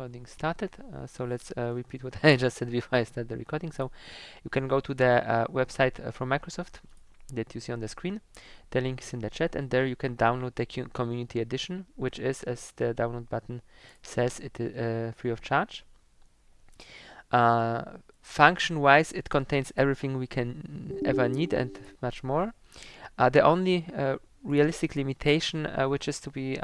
recording started. So let's repeat what I just said before I start the recording. So you can go to the website from Microsoft that you see on the screen. The link is in the chat, and there you can download the Community Edition, which is, as the download button says, it is free of charge. Function-wise, it contains everything we can ever need and much more. The only realistic limitation which is to be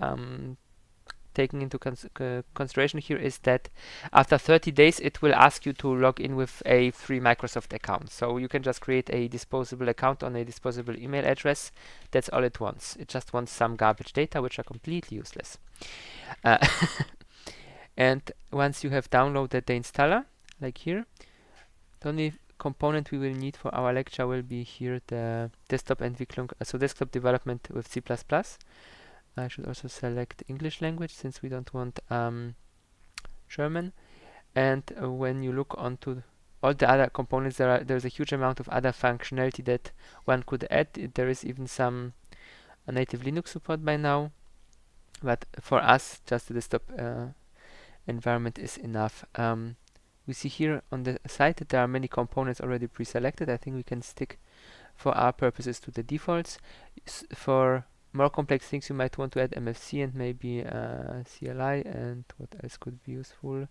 taken into consideration here is that after 30 days it will ask you to log in with a free Microsoft account. So you can just create a disposable account on a disposable email address. That's all it wants. It just wants some garbage data which are completely useless. And once you have downloaded the installer, like here, the only component we will need for our lecture will be here the desktop Entwicklung, so desktop development with C++. I should also select English language since we don't want German. And when you look onto all the other components, there's a huge amount of other functionality that one could add. There is even some native Linux support by now, but for us, just the desktop environment is enough. We see here on the side that there are many components already pre-selected. I think we can stick for our purposes to the defaults. For more complex things you might want to add MFC and maybe CLI, and what else could be useful.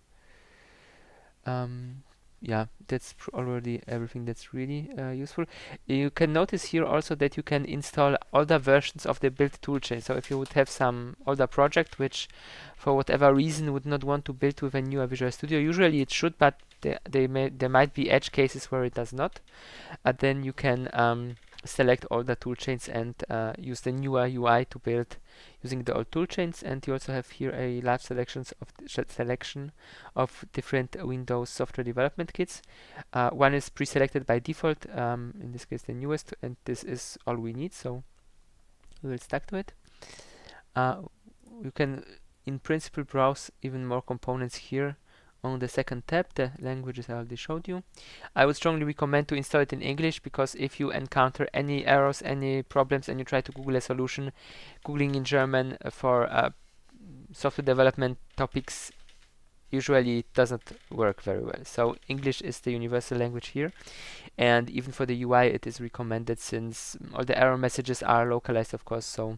Yeah, that's already everything that's really useful. You can notice here also that you can install older versions of the build toolchain. So if you would have some older project which for whatever reason would not want to build with a newer Visual Studio, usually it should, but there might be edge cases where it does not. Then you can select all the toolchains and use the newer UI to build using the old toolchains. And you also have here a large selection of different Windows software development kits. One is pre-selected by default, in this case the newest, and this is all we need, so we will stick to it. You can in principle browse even more components here on the second tab. The languages I already showed you. I would strongly recommend to install it in English, because if you encounter any errors, any problems, and you try to Google a solution, Googling in German for software development topics usually doesn't work very well. So English is the universal language here, and even for the UI it is recommended, since all the error messages are localized, of course. So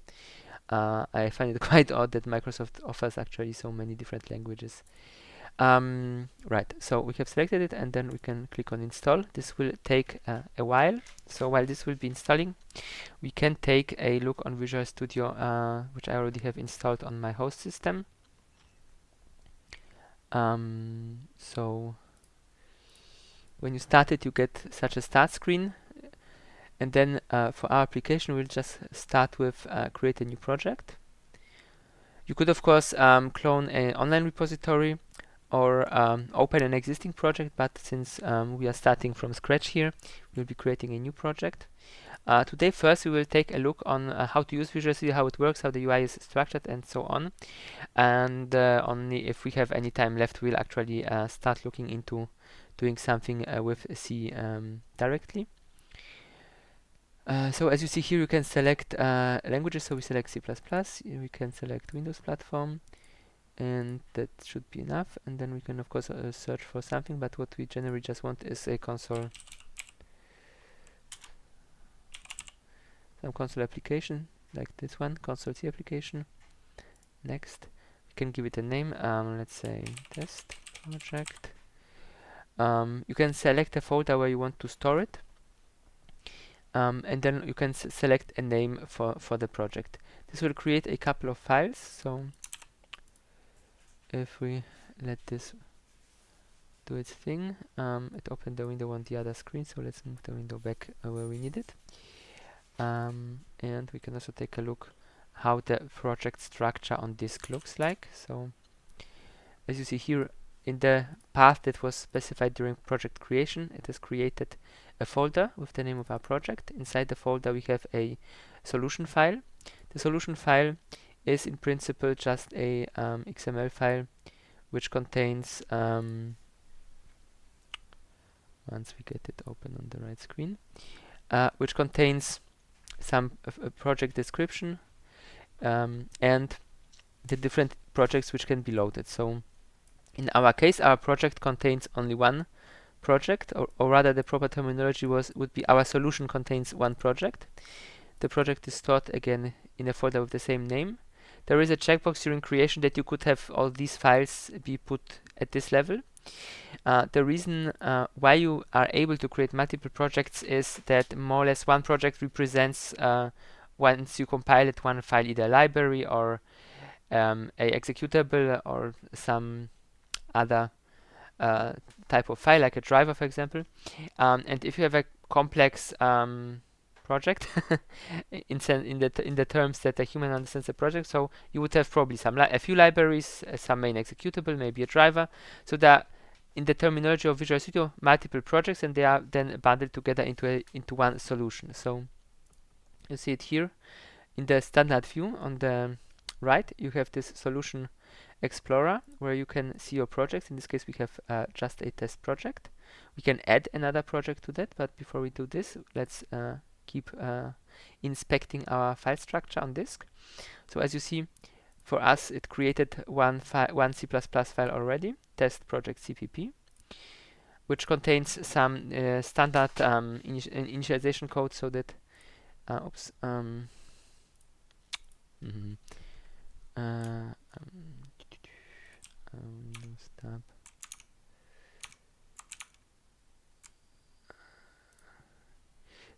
I find it quite odd that Microsoft offers actually so many different languages. Right, so we have selected it, and then we can click on install. This will take a while. So while this will be installing, we can take a look on Visual Studio, which I already have installed on my host system. So when you start it, you get such a start screen, and then for our application we'll just start with create a new project. You could of course clone an online repository or open an existing project, but since we are starting from scratch here, we'll be creating a new project. Today first we will take a look on how to use Visual Studio, how it works, how the UI is structured, and so on. And only if we have any time left, we'll actually start looking into doing something with C directly. So as you see here, you can select languages. So we select C++, we can select Windows platform, and that should be enough. And then we can of course search for something, but what we generally just want is a console, some console application like this one, console C application. Next, we can give it a name, let's say test project. You can select a folder where you want to store it, and then you can select a name for the project. This will create a couple of files. So if we let this do its thing, it opened the window on the other screen, so let's move the window back where we need it. And we can also take a look how the project structure on disk looks like. So as you see here, in the path that was specified during project creation, it has created a folder with the name of our project. Inside the folder we have a solution file. The solution file is in principle just a XML file which contains, once we get it open on the right screen, which contains some project description and the different projects which can be loaded. So In our case, our project contains only one project, or rather the proper terminology would be our solution contains one project. The project is stored again in a folder with the same name. There is a checkbox during creation that you could have all these files be put at this level. The reason why you are able to create multiple projects is that more or less one project represents, once you compile it, one file, either a library or a executable or some other type of file, like a driver, for example. And if you have a complex project in the terms that a human understands a project, so you would have probably a few libraries, some main executable, maybe a driver. So that in the terminology of Visual Studio, multiple projects, and they are then bundled together into one solution. So you see it here in the standard view on the right. You have this solution explorer where you can see your projects. In this case, we have just a test project. We can add another project to that, but before we do this, let's keep inspecting our file structure on disk. So as you see, for us, it created one C++ file already, test project CPP, which contains some standard initialization code, so that stop.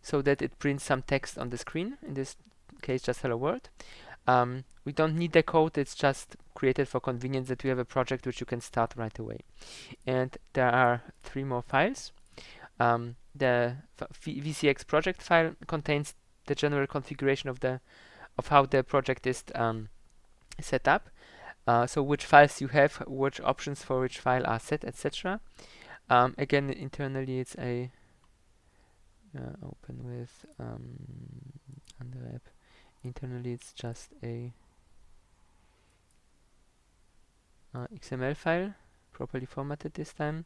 So that it prints some text on the screen, in this case just hello world. We don't need the code, it's just created for convenience that we have a project which you can start right away. And there are 3 more files. The VCX project file contains the general configuration of how the project is set up. So which files you have, which options for which file are set, etc. Again, internally it's a open with under app. Internally it's just a XML file, properly formatted this time,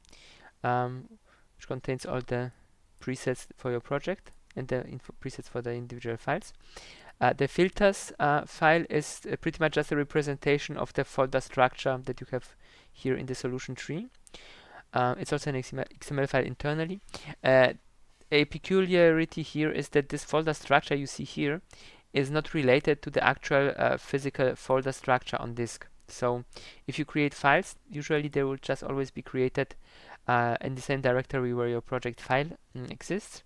which contains all the presets for your project and the presets for the individual files. The filters file is pretty much just a representation of the folder structure that you have here in the solution tree. It's also an XML file internally. A peculiarity here is that this folder structure you see here is not related to the actual physical folder structure on disk. So if you create files, usually they will just always be created in the same directory where your project file exists.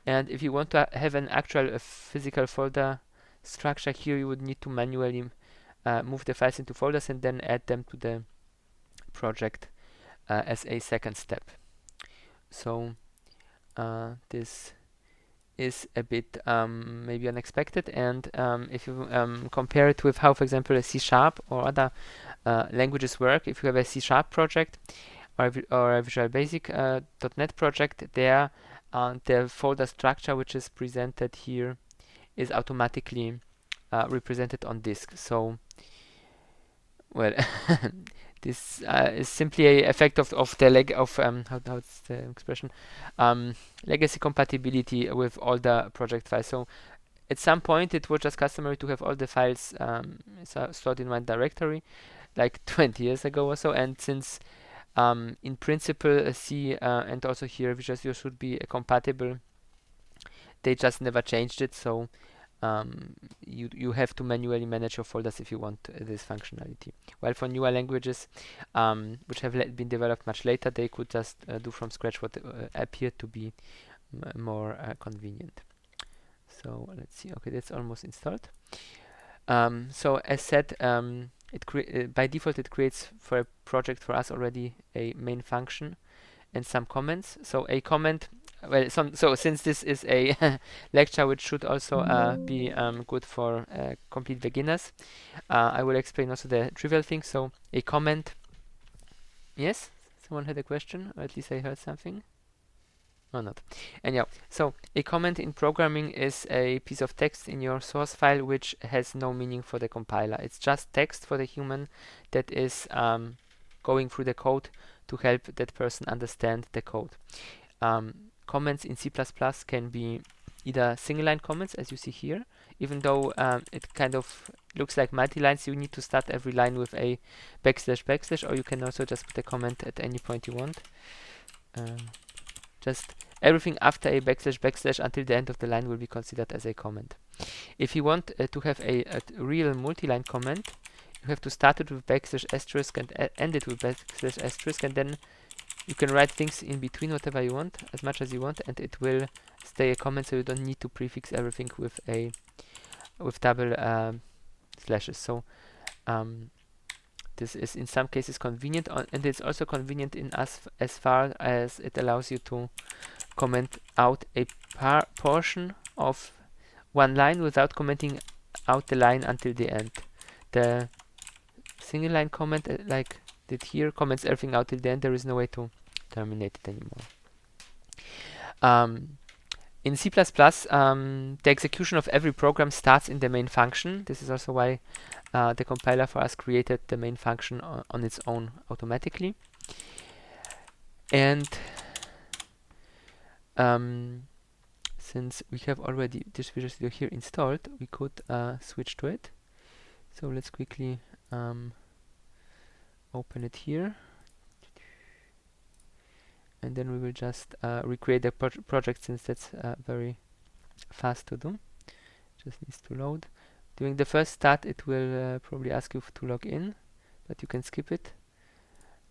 And if you want to have an actual physical folder structure here, you would need to manually move the files into folders and then add them to the project as a second step. So this is a bit maybe unexpected, and if you compare it with how, for example, a C# or other languages work, if you have a C# project or a Visual Basic .NET project, there the folder structure which is presented here is automatically represented on disk. So, well, this is simply a effect of the how's the expression, legacy compatibility with all the project files. So at some point it was just customary to have all the files stored in one directory, like 20 years ago or so, and since in principle C and also here Visual Studio should be compatible, they just never changed it. So you have to manually manage your folders if you want this functionality. While for newer languages, which have been developed much later, they could just do from scratch what appeared to be more convenient. So let's see. Okay, that's almost installed. So as said, by default it creates for a project for us already a main function and some comments. So a comment, well, so since this is a lecture which should also be good for complete beginners, I will explain also the trivial things. So a comment, yes, someone had a question, or at least I heard something. Or not. Anyhow, so a comment in programming is a piece of text in your source file which has no meaning for the compiler. It's just text for the human that is going through the code to help that person understand the code. Comments in C++ can be either single line comments, as you see here, even though it kind of looks like multi-lines, you need to start every line with a // or you can also just put a comment at any point you want. Just everything after a / until the end of the line will be considered as a comment. If you want to have a real multi-line comment, you have to start it with / and end it with / and then you can write things in between, whatever you want, as much as you want, and it will stay a comment, so you don't need to prefix everything with double slashes. So this is in some cases convenient, and it's also convenient in as far as it allows you to comment out a portion of one line without commenting out the line until the end. The single line comment, like did here, comments everything out till the end. There is no way to terminate it anymore. In C++, the execution of every program starts in the main function. This is also why the compiler for us created the main function on its own automatically. And since we have already this Visual Studio here installed, we could switch to it. So let's quickly open it here. And then we will just recreate the project, since that's very fast to do. Just needs to load. During the first start, it will probably ask you to log in, but you can skip it.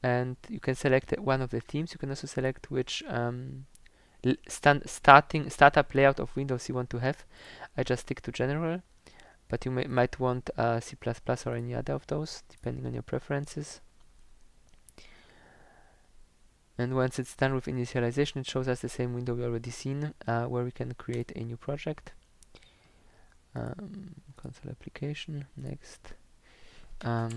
And you can select one of the themes. You can also select which startup layout of Windows you want to have. I just stick to general, but you might want C++ or any other of those, depending on your preferences. And once it's done with initialization, it shows us the same window we already seen, where we can create a new project. Console application, next. We'll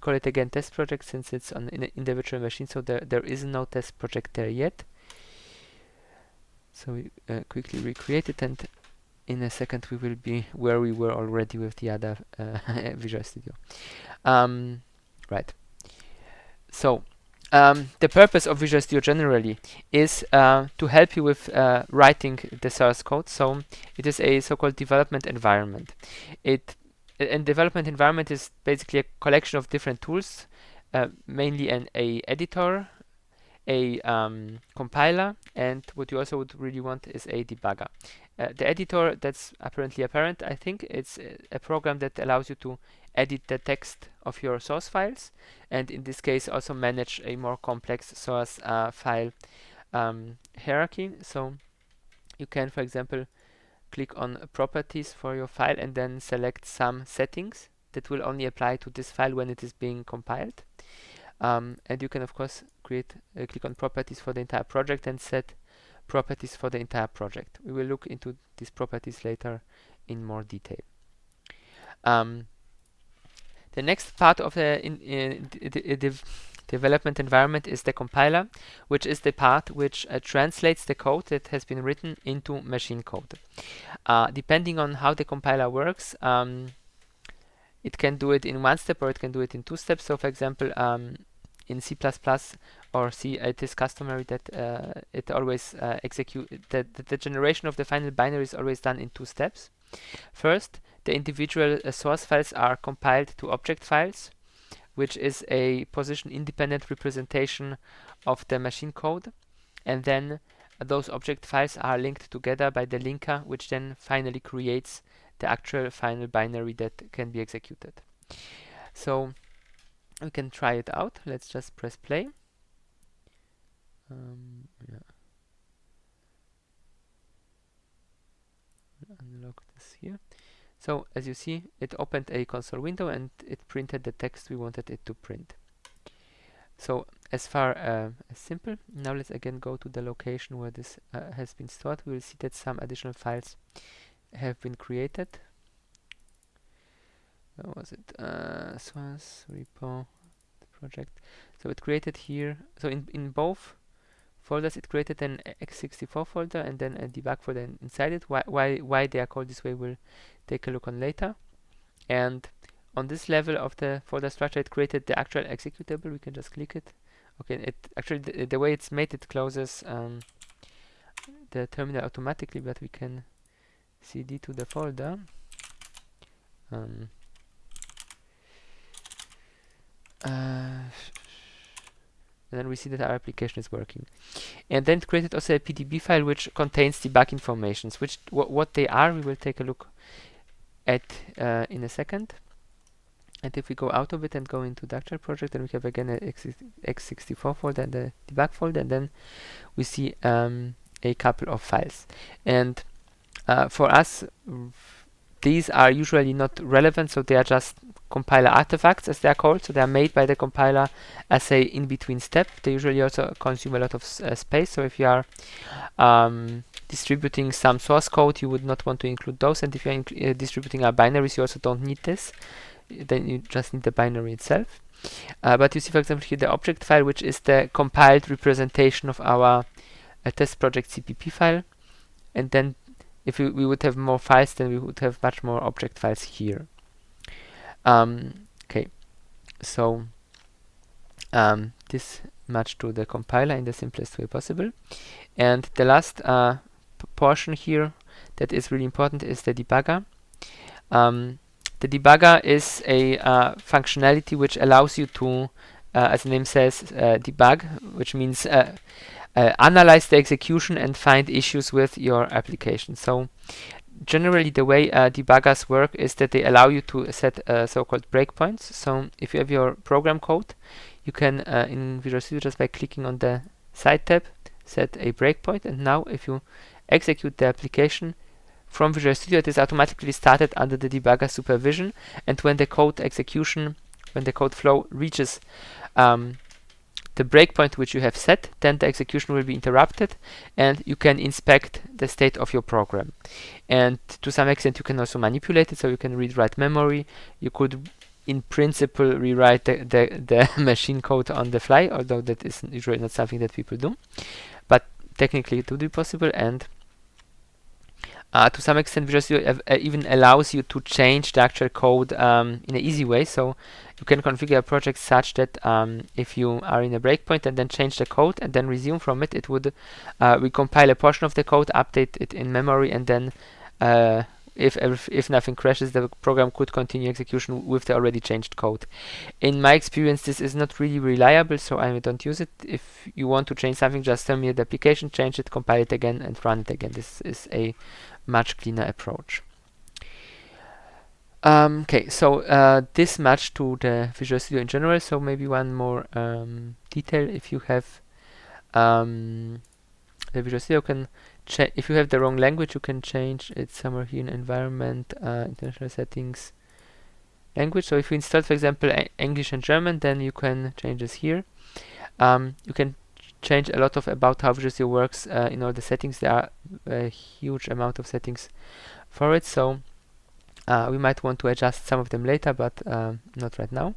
call it again test project, since it's in the virtual machine, so there is no test project there yet. So we quickly recreate it, and in a second we will be where we were already with the other Visual Studio. Right. So the purpose of Visual Studio generally is to help you with writing the source code. So it is a so-called development environment. And development environment is basically a collection of different tools, mainly an editor, a compiler, and what you also would really want is a debugger. The editor, that's apparently apparent, I think. It's a program that allows you to edit the text of your source files, and in this case also manage a more complex source file hierarchy. So you can, for example, click on properties for your file and then select some settings that will only apply to this file when it is being compiled. And you can of course click on properties for the entire project and set properties for the entire project. We will look into these properties later in more detail. The next part of the development environment is the compiler, which is the part which translates the code that has been written into machine code. Depending on how the compiler works, it can do it in one step or it can do it in two steps. So for example, in C++ or C, it is customary that it always the generation of the final binary is always done in two steps. First, the individual source files are compiled to object files, which is a position-independent representation of the machine code. And then those object files are linked together by the linker, which then finally creates the actual final binary that can be executed. So we can try it out. Let's just press play. Yeah. Unlock this here. So as you see, it opened a console window and it printed the text we wanted it to print. So as far as simple. Now let's again go to the location where this has been stored. We will see that some additional files have been created. Where was it? Source, repo, the project. So it created here. So in both folders, it created an x64 folder and then a debug folder inside it. Why they are called this way, we'll take a look on later. And on this level of the folder structure, it created the actual executable. We can just click it. Okay, it actually the way it's made, it closes the terminal automatically, but we can cd to the folder. Um, and then we see that our application is working. And then created also a PDB file which contains debug informations, which what they are we will take a look at in a second. And if we go out of it and go into the actual project, then we have again a x64 folder and a debug folder, and then we see a couple of files. And for us, these are usually not relevant, so they are just compiler artifacts, as they are called. So they are made by the compiler as a in-between step. They usually also consume a lot of space. So if you are distributing some source code, you would not want to include those. And if you are distributing our binaries, you also don't need this. Then you just need the binary itself. But you see, for example, here the object file, which is the compiled representation of our test project CPP file. And then if we would have more files, then we would have much more object files here. Okay, so this much to the compiler in the simplest way possible. And the last portion here that is really important is the debugger. The debugger is a functionality which allows you to, as the name says, debug, which means analyze the execution and find issues with your application. So generally the way debuggers work is that they allow you to set so-called breakpoints. So if you have your program code, you can in Visual Studio, just by clicking on the Side tab, set a breakpoint, and now if you execute the application from Visual Studio, it is automatically started under the debugger supervision, and when the code execution, when the code flow reaches the breakpoint which you have set, then the execution will be interrupted and you can inspect the state of your program. And to some extent you can also manipulate it, so you can read-write memory. You could in principle rewrite the machine code on the fly, although that is usually not something that people do, but technically it would be possible. And to some extent Visual Studio even allows you to change the actual code in an easy way. So you can configure a project such that if you are in a breakpoint and then change the code and then resume from it, it would recompile a portion of the code, update it in memory, and then if nothing crashes, the program could continue execution with the already changed code. In my experience, this is not really reliable, so I don't use it. If you want to change something, just terminate the application, change it, compile it again, and run it again. This is a much cleaner approach. Okay, so this much to the Visual Studio in general. So maybe one more detail: if you have the Visual Studio can if you have the wrong language, you can change it somewhere here in environment, international settings, language. So if you install, for example, English and German, then you can change this here. You can change a lot of about how Visual Studio works in all the settings. There are a huge amount of settings for it, so we might want to adjust some of them later, but not right now.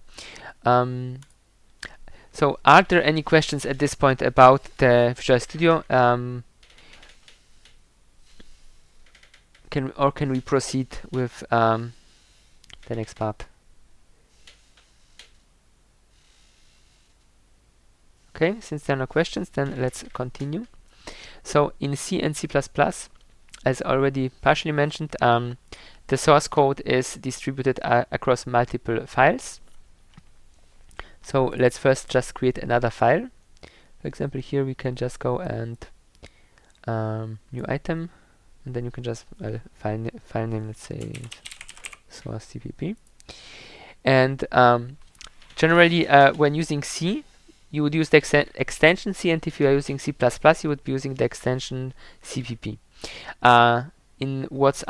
So are there any questions at this point about the Visual Studio? Can we proceed with the next part? Okay, since there are no questions, then let's continue. So in C and C++, as already partially mentioned, the source code is distributed across multiple files. So let's first just create another file. For example, here we can just go and new item, and then you can just file name, let's say source CPP. And generally, when using C, you would use the extension C, and if you are using C++, you would be using the extension CPP. In what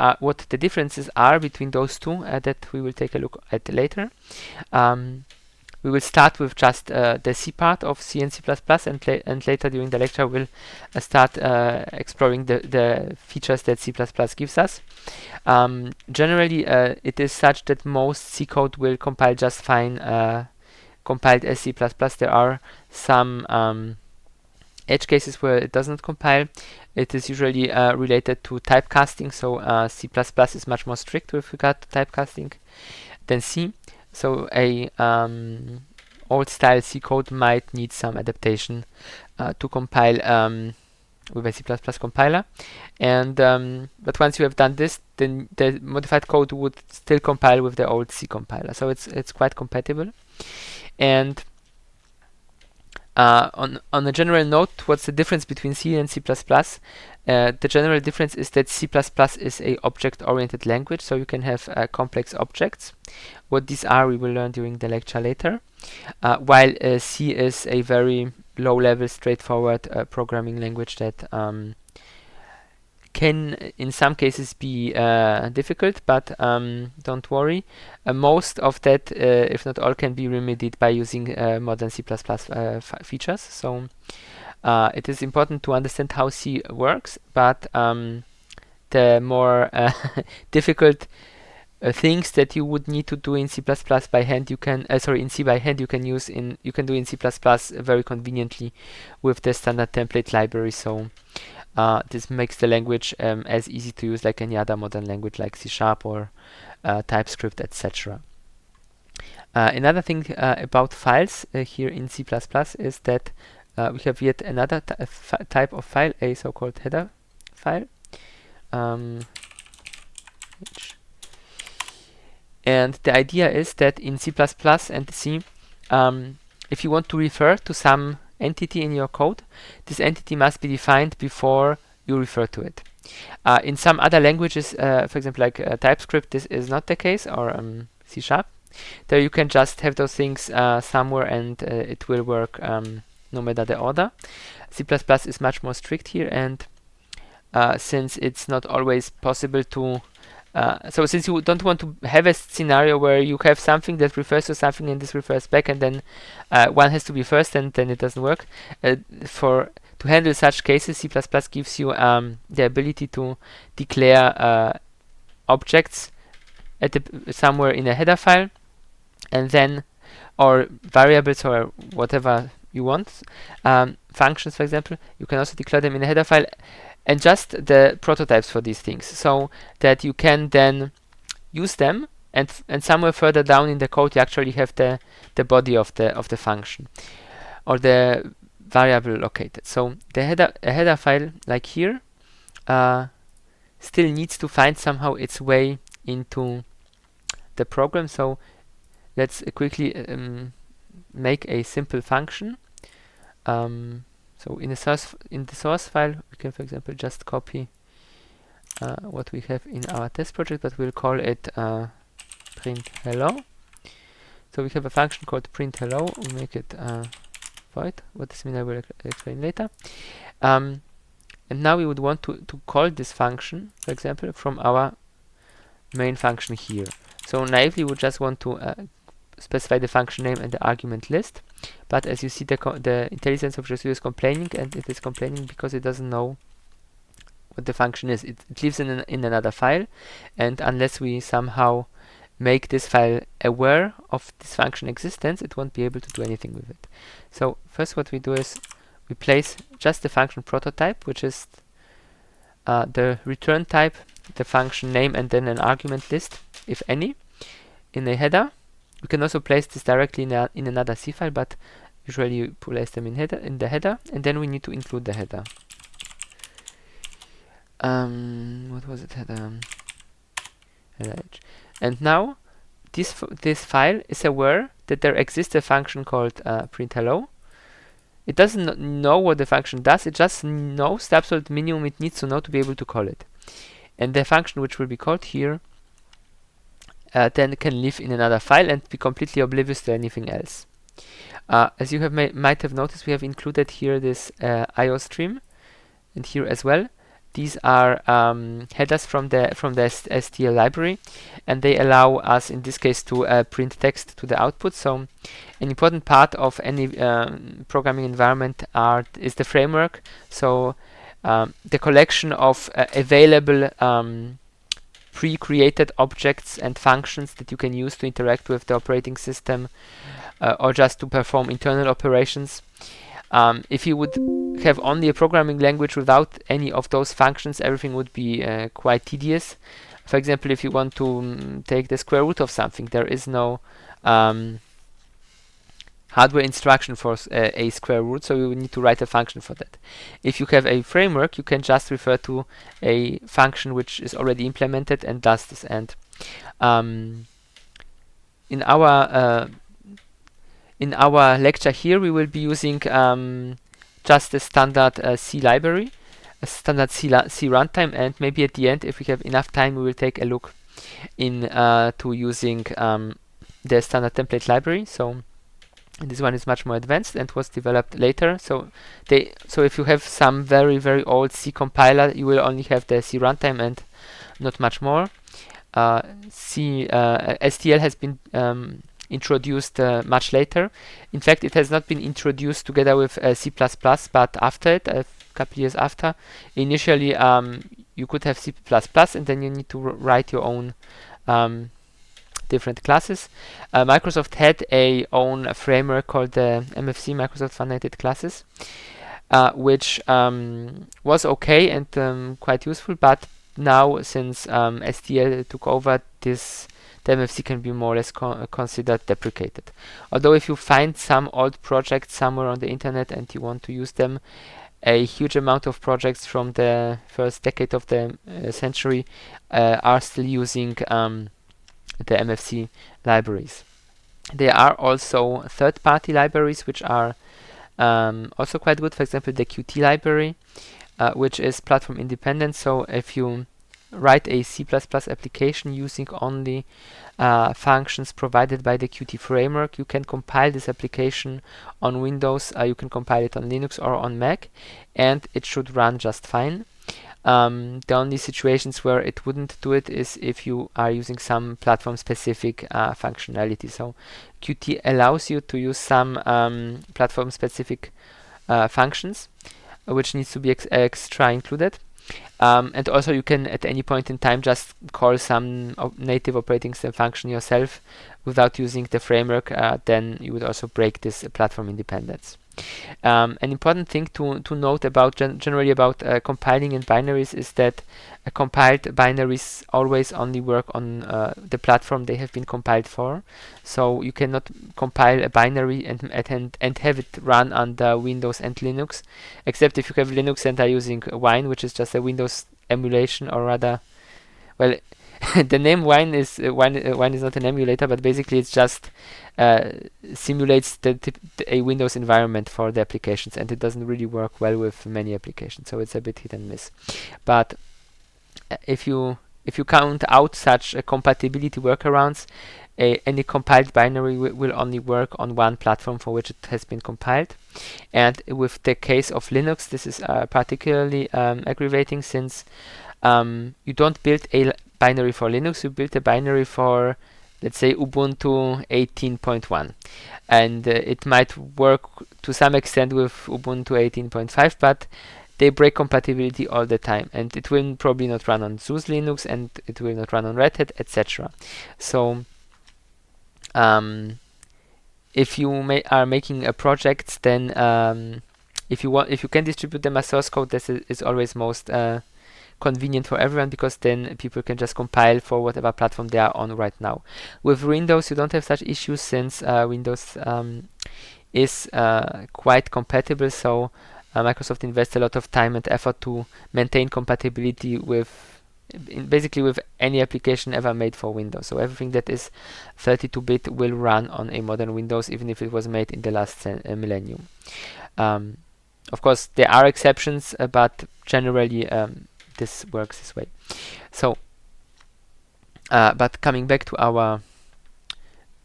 the differences are between those two, that we will take a look at later. We will start with just the C part of C and C++, and later during the lecture we'll start exploring the features that C++ gives us. Generally, it is such that most C code will compile just fine, compiled as C++. There are some edge cases where it does not compile. It is usually related to typecasting, so C++ is much more strict with regard to typecasting than C. So a old style C code might need some adaptation to compile with a C++ compiler. And but once you have done this, then the modified code would still compile with the old C compiler. So it's quite compatible. And on a general note, what's the difference between C and C++? The general difference is that C++ is a object-oriented language, so you can have complex objects. What these are, we will learn during the lecture later. While C is a very low-level, straightforward programming language that can in some cases be difficult, but don't worry. Most of that, if not all, can be remedied by using modern C++ features. So it is important to understand how C works, but the more difficult things that you would need to do in C++ by hand, you can in C by hand, you can do in C++ very conveniently with the standard template library. So this makes the language as easy to use like any other modern language like C# or TypeScript, etc. Another thing about files here in C++ is that we have yet another type of file, a so-called header file. And the idea is that in C++ and C, if you want to refer to some entity in your code, this entity must be defined before you refer to it. In some other languages, for example, like TypeScript, this is not the case, or C#. There you can just have those things somewhere and it will work no matter the order. C++ is much more strict here, and since it's not always possible to so since you don't want to have a scenario where you have something that refers to something and this refers back, and then one has to be first and then it doesn't work. To handle such cases, C++ gives you the ability to declare objects at somewhere in a header file, and then, or variables or whatever you want, functions for example, you can also declare them in a header file, and just the prototypes for these things, so that you can then use them, and somewhere further down in the code you actually have the body of the function or the variable located. So the header file like here still needs to find somehow its way into the program. So let's quickly make a simple function. So in the source file, we can, for example, just copy what we have in our test project, but we'll call it print hello. So we have a function called print hello. We'll make it void. What this means I will explain later. And now we would want to call this function, for example, from our main function here. So naively, we just want to specify the function name and the argument list. But as you see, the IntelliSense of Visual Studio is complaining, and it is complaining because it doesn't know what the function is. It lives in another file, and unless we somehow make this file aware of this function existence, it won't be able to do anything with it. So first what we do is we place just the function prototype, which is the return type, the function name, and then an argument list, if any, in a header. We can also place this directly in another C file, but usually you place them in the header, and then we need to include the header. What was it? Header H. And now this file is aware that there exists a function called print hello. It doesn't know what the function does. It just knows the absolute minimum it needs to know to be able to call it. And the function which will be called here then can live in another file and be completely oblivious to anything else. As you might have noticed, we have included here this IO stream, and here as well. These are headers from the STL library, and they allow us in this case to print text to the output. So an important part of any programming environment is the framework. So the collection of available pre-created objects and functions that you can use to interact with the operating system or just to perform internal operations. If you would have only a programming language without any of those functions, everything would be quite tedious. For example, if you want to take the square root of something, there is no hardware instruction for a square root, so you need to write a function for that. If you have a framework, you can just refer to a function which is already implemented and does this. And in our lecture here, we will be using just a standard C library, a standard C runtime, and maybe at the end, if we have enough time, we will take a look in to using the standard template library. So this one is much more advanced and was developed later. So if you have some very old C compiler, you will only have the C runtime and not much more. STL has been introduced much later. In fact, it has not been introduced together with C++, but after it, a couple years after. Initially, you could have C++, and then you need to write your own different classes. Microsoft had a own framework called the MFC, Microsoft Fundamented Classes, which was okay and quite useful, but now since STL took over, the MFC can be more or less considered deprecated. Although if you find some old projects somewhere on the internet and you want to use them, a huge amount of projects from the first decade of the century are still using the MFC libraries. There are also third-party libraries which are also quite good. For example, the Qt library, which is platform independent. So if you write a C++ application using only functions provided by the Qt framework, you can compile this application on Windows, you can compile it on Linux or on Mac, and it should run just fine. The only situations where it wouldn't do it is if you are using some platform-specific functionality. So Qt allows you to use some platform-specific functions, which needs to be extra included. And also you can at any point in time just call some native operating system function yourself without using the framework. Then you would also break this platform independence. An important thing to note about generally about compiling in binaries is that compiled binaries always only work on the platform they have been compiled for. So you cannot compile a binary and have it run under Windows and Linux, except if you have Linux and are using Wine, which is just a Windows emulation, or rather, well, the name Wine is Wine is not an emulator, but basically it's just simulates a Windows environment for the applications, and it doesn't really work well with many applications, so it's a bit hit and miss. But if you count out such compatibility workarounds, any compiled binary will only work on one platform for which it has been compiled. And with the case of Linux, this is particularly aggravating, since you don't build a binary for Linux, you build a binary for, let's say, Ubuntu 18.1, and it might work to some extent with Ubuntu 18.5, but they break compatibility all the time, and it will probably not run on SUSE Linux, and it will not run on Red Hat, etc. So if you are making a project, then if you can distribute them as source code, this is always most convenient for everyone, because then people can just compile for whatever platform they are on right now. With Windows, you don't have such issues, since Windows is quite compatible, so Microsoft invests a lot of time and effort to maintain compatibility with basically with any application ever made for Windows. So everything that is 32-bit will run on a modern Windows, even if it was made in the last millennium. Of course, there are exceptions, but generally this works this way. So, but coming back to our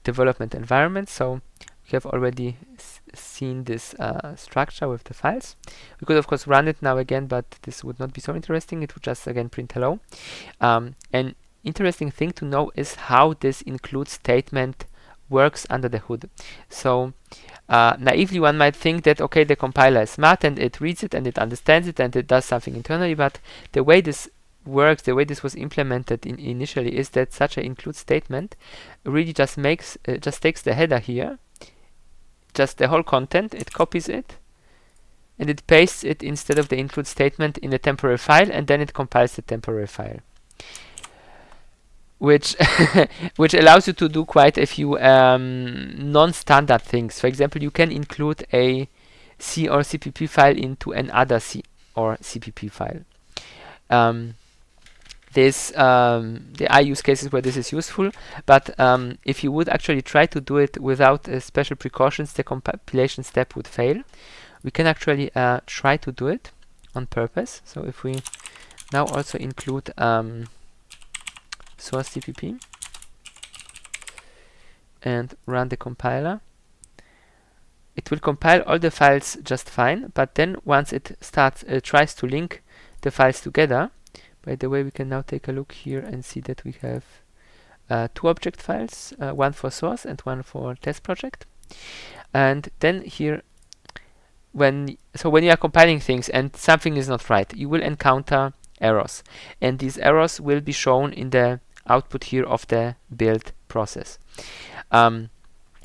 development environment, so we have already seen this structure with the files. We could of course run it now again, but this would not be so interesting. It would just again print hello. An interesting thing to know is how this include statement works under the hood. So naively one might think that, okay, the compiler is smart and it reads it and it understands it and it does something internally, but the way this works, the way this was implemented initially, is that such an include statement really just takes the header here, just the whole content, it copies it and it pastes it instead of the include statement in a temporary file, and then it compiles the temporary file. which which allows you to do quite a few non-standard things. For example, you can include a C or CPP file into another C or CPP file. There are use cases where this is useful, but if you would actually try to do it without special precautions, the compilation step would fail. We can actually try to do it on purpose. So if we now also include source CPP and run the compiler, it will compile all the files just fine, but then once it tries to link the files together, by the way, we can now take a look here and see that we have 2 object files, one for source and one for test project. And then here, when you are compiling things and something is not right, you will encounter errors, and these errors will be shown in the output here of the build process.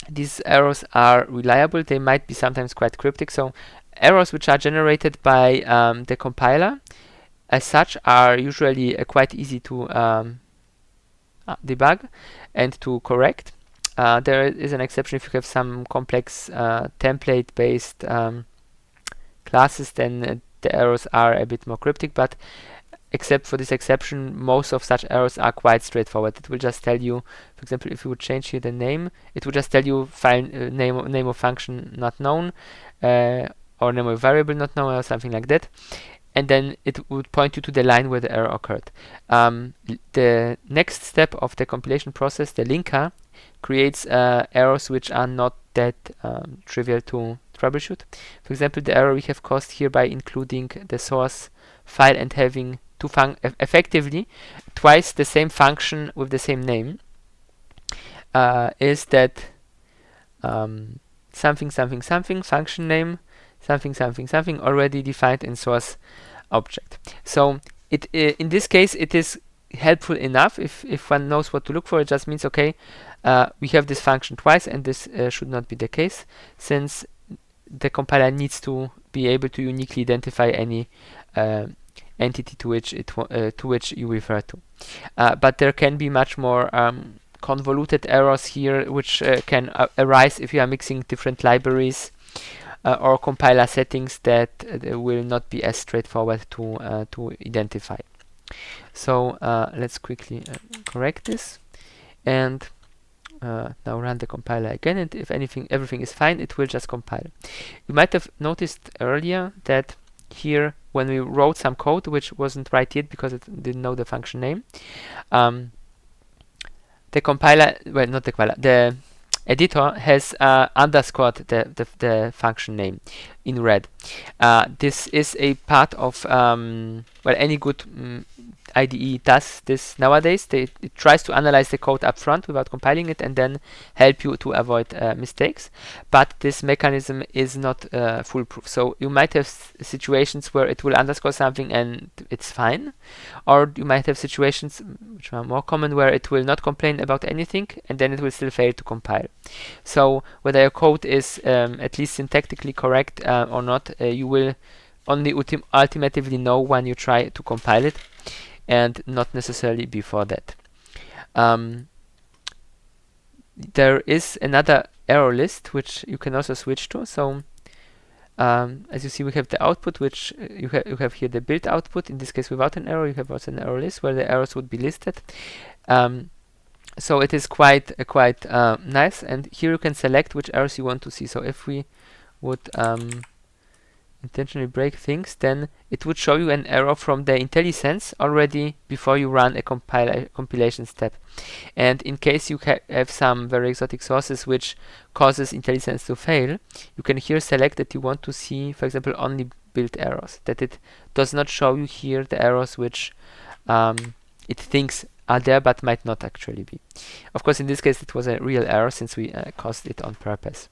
These errors are reliable. They might be sometimes quite cryptic. So errors which are generated by the compiler as such are usually quite easy to debug and to correct. There is an exception if you have some complex template-based classes, then the errors are a bit more cryptic, but except for this exception, most of such errors are quite straightforward. It will just tell you, for example, if you would change here the name, it would just tell you file name of function not known, or name of variable not known, or something like that. And then it would point you to the line where the error occurred. The next step of the compilation process, the linker, creates errors which are not that trivial to troubleshoot. For example, the error we have caused here by including the source file and having effectively twice the same function with the same name is that something function name something already defined in source object. So in this case it is helpful enough if one knows what to look for. It just means, okay, we have this function twice, and this should not be the case, since the compiler needs to be able to uniquely identify any entity to which you refer to. But there can be much more convoluted errors here, which can arise if you are mixing different libraries or compiler settings that will not be as straightforward to identify. So let's quickly correct this, and now run the compiler again, and if everything is fine, it will just compile. You might have noticed earlier that here, when we wrote some code which wasn't right yet because it didn't know the function name, the compiler, well, not the compiler, the editor has underscored the function name in red. This is a part of well, any good IDE does this nowadays. It tries to analyze the code up front without compiling it and then help you to avoid mistakes. But this mechanism is not foolproof. So you might have situations where it will underscore something and it's fine, or you might have situations which are more common where it will not complain about anything and then it will still fail to compile. So whether your code is at least syntactically correct or not, you will only ultimately know when you try to compile it, and not necessarily before that. There is another error list which you can also switch to. So as you see, we have the output, which you have here the build output. In this case, without an error, you have also an error list where the errors would be listed. So it is quite nice, and here you can select which errors you want to see. So if we would intentionally break things, then it would show you an error from the IntelliSense already before you run a compilation step. And in case you have some very exotic sources which causes IntelliSense to fail, you can here select that you want to see, for example, only build errors, that it does not show you here the errors which it thinks are there but might not actually be. Of course, in this case it was a real error since we caused it on purpose.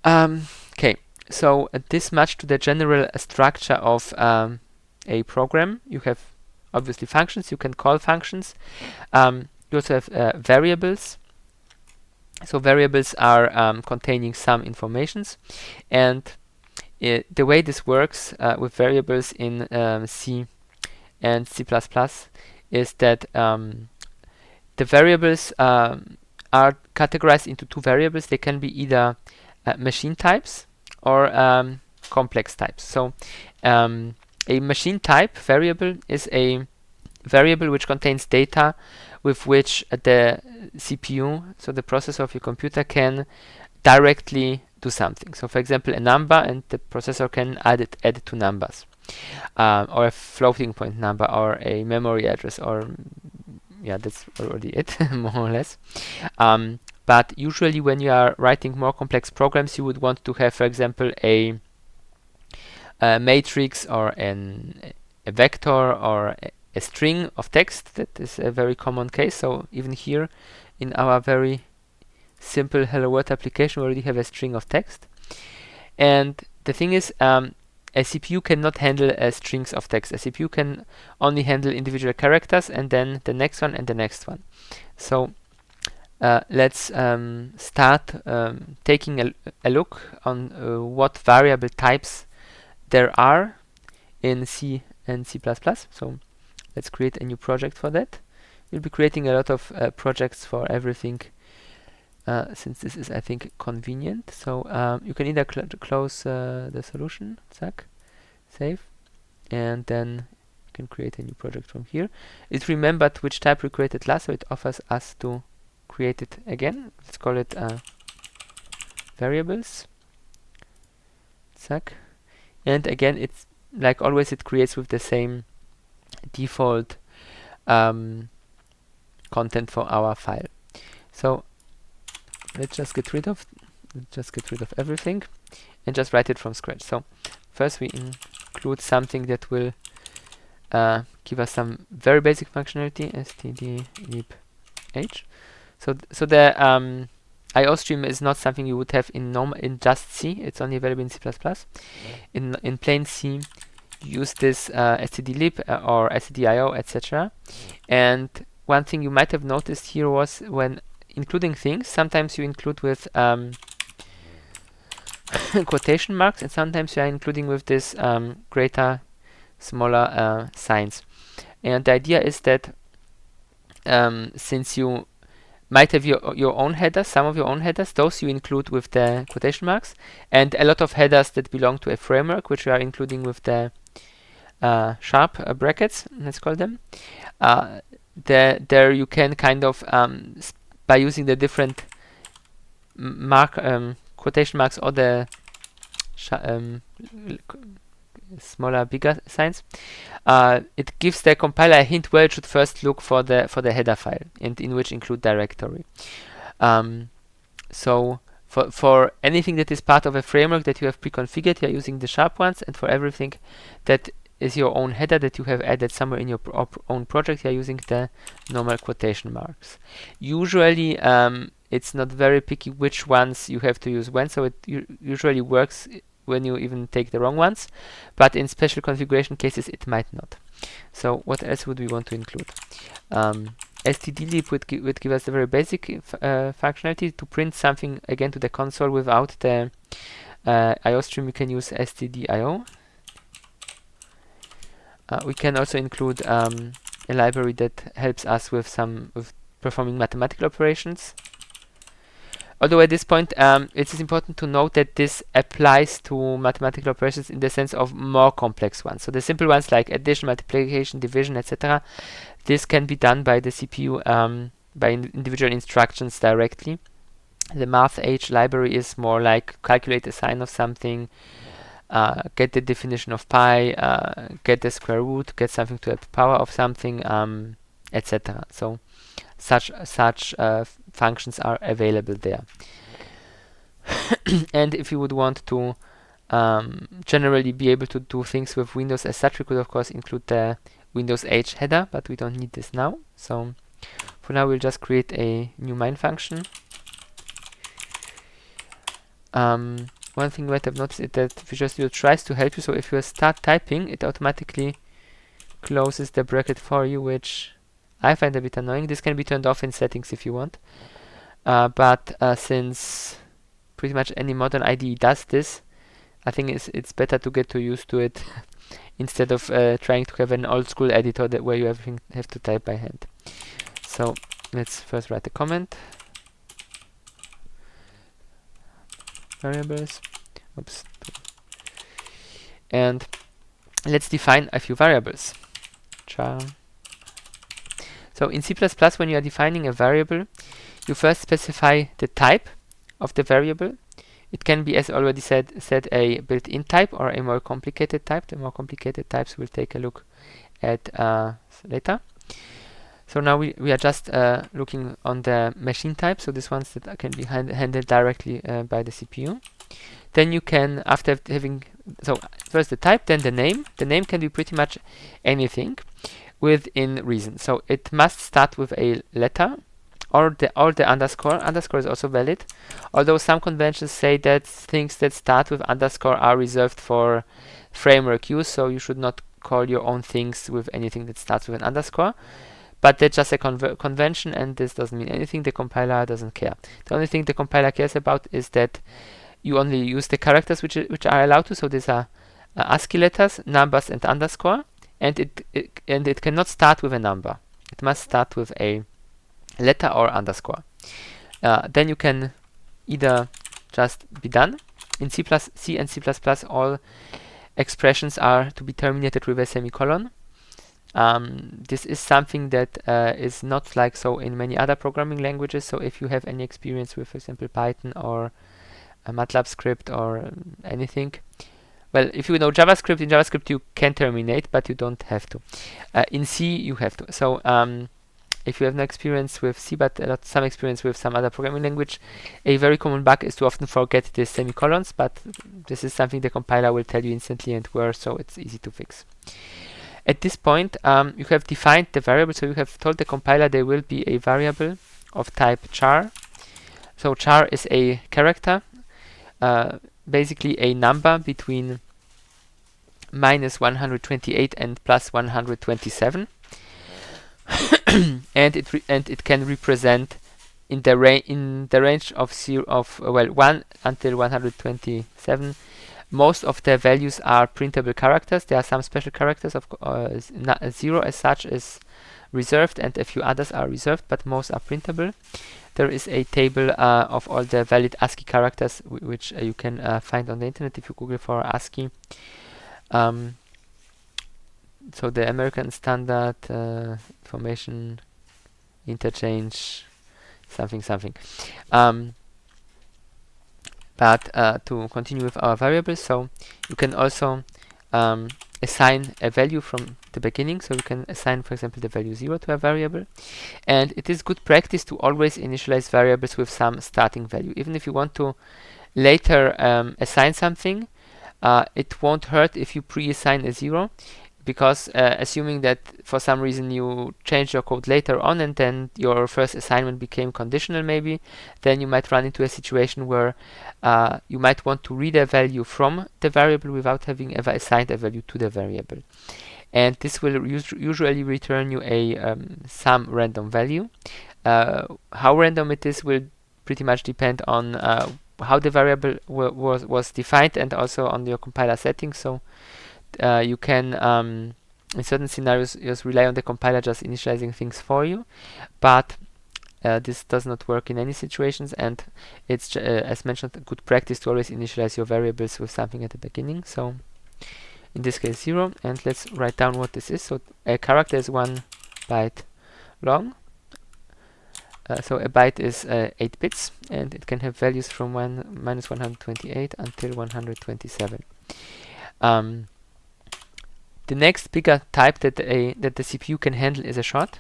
Okay. So this much to the general structure of a program. You have obviously functions. You can call functions. You also have variables. So variables are containing some informations, and the way this works with variables in C and C++ is that the variables are categorized into two variables. They can be either machine types or complex types. So a machine type variable is a variable which contains data with which the CPU, so the processor of your computer, can directly do something. So for example, a number, and the processor can add two numbers, or a floating point number, or a memory address, or yeah, that's already it, more or less. But usually when you are writing more complex programs, you would want to have, for example, a matrix or a vector or a string of text. That is a very common case. So even here in our very simple Hello World application, we already have a string of text. And the thing is, a CPU cannot handle strings of text. A CPU can only handle individual characters, and then the next one and the next one. So let's start taking a look on what variable types there are in C and C++. So let's create a new project for that. We'll be creating a lot of projects for everything, since this is, I think, convenient. So you can either close the solution, save, and then you can create a new project from here. It remembered which type we created last, so it offers us to create it again. Let's call it variables. And again, it's like always, it creates with the same default content for our file. So let's just get rid of everything and just write it from scratch. So first we include something that will give us some very basic functionality, stdlibh. So the IO stream is not something you would have in just C. It's only available in C++. In plain C, you use this stdlib or stdio, etc. And one thing you might have noticed here was when including things, sometimes you include with quotation marks, and sometimes you are including with this greater, smaller signs. And the idea is that since you might have your own headers, some of your own headers, those you include with the quotation marks, and a lot of headers that belong to a framework, which we are including with the sharp brackets, let's call them. There you can kind of, by using the different quotation marks or the smaller, bigger signs, it gives the compiler a hint where it should first look for the header file, and in which include directory. So for anything that is part of a framework that you have pre-configured, you are using the sharp ones, and for everything that is your own header that you have added somewhere in your own project, you are using the normal quotation marks. Usually it's not very picky which ones you have to use when, so it usually works when you even take the wrong ones, but in special configuration cases it might not. So what else would we want to include? stdlib would give us the very basic functionality to print something again to the console without the IO stream. We can use stdio. We can also include a library that helps us with performing mathematical operations. Although at this point, it is important to note that this applies to mathematical operations in the sense of more complex ones. So the simple ones like addition, multiplication, division, etc., this can be done by the CPU by individual instructions directly. The math-age library is more like calculate the sign of something, get the definition of pi, get the square root, get something to a power of something, etc. So such functions are available there. And if you would want to generally be able to do things with Windows as such, we could of course include the Windows H header, but we don't need this now. So for now we'll just create a new main function. One thing you might have noticed is that Visual Studio tries to help you, so if you start typing, it automatically closes the bracket for you, which I find a bit annoying. This can be turned off in settings if you want, but since pretty much any modern IDE does this, I think it's better to get used to it instead of trying to have an old school editor where you have to type by hand. So let's first write a comment. Variables. Oops. And let's define a few variables. Char. So in C++, when you are defining a variable, you first specify the type of the variable. It can be, as already said, a built-in type or a more complicated type. The more complicated types we'll take a look at later. So now we are just looking on the machine type, so these ones that can be handled directly by the CPU. Then you can, after having, so first the type, then the name. The name can be pretty much anything within reason. So it must start with a letter or the underscore. Underscore is also valid, although some conventions say that things that start with underscore are reserved for framework use, so you should not call your own things with anything that starts with an underscore. But that's just a convention, and this doesn't mean anything. The compiler doesn't care. The only thing the compiler cares about is that you only use the characters which are allowed to. So these are ASCII letters, numbers, and underscore, and it cannot start with a number. It must start with a letter or underscore. Then you can either just be done. In C and C++, all expressions are to be terminated with a semicolon. This is something that is not like so in many other programming languages. So if you have any experience with, for example, Python or a MATLAB script or anything, well, if you know JavaScript, in JavaScript you can terminate, but you don't have to. In C you have to. So if you have no experience with C, but some experience with some other programming language, a very common bug is to often forget the semicolons, but this is something the compiler will tell you instantly and where, so it's easy to fix. At this point, you have defined the variable, so you have told the compiler there will be a variable of type char. So char is a character, basically a number between -128 and +127, and it can represent in the range of 1 until 127. Most of the values are printable characters. There are some special characters, of 0 as such is reserved, and a few others are reserved, but most are printable. There is a table of all the valid ASCII characters, which you can find on the internet if you Google for ASCII. So the American Standard Information Interchange something. But to continue with our variables, so you can also assign a value from the beginning. So you can assign, for example, the value 0 to a variable. And it is good practice to always initialize variables with some starting value. Even if you want to later assign something, it won't hurt if you pre-assign a 0. Because assuming that for some reason you change your code later on and then your first assignment became conditional maybe, then you might run into a situation where you might want to read a value from the variable without having ever assigned a value to the variable. And this will usually return you a some random value. How random it is will pretty much depend on how the variable was defined and also on your compiler settings. So you can, in certain scenarios, just rely on the compiler just initializing things for you, but this does not work in any situations, and it's, as mentioned, a good practice to always initialize your variables with something at the beginning. So in this case 0, and let's write down what this is. So a character is 1 byte long. So a byte is 8 bits, and it can have values from -128 until 127. The next bigger type that the CPU can handle is a short,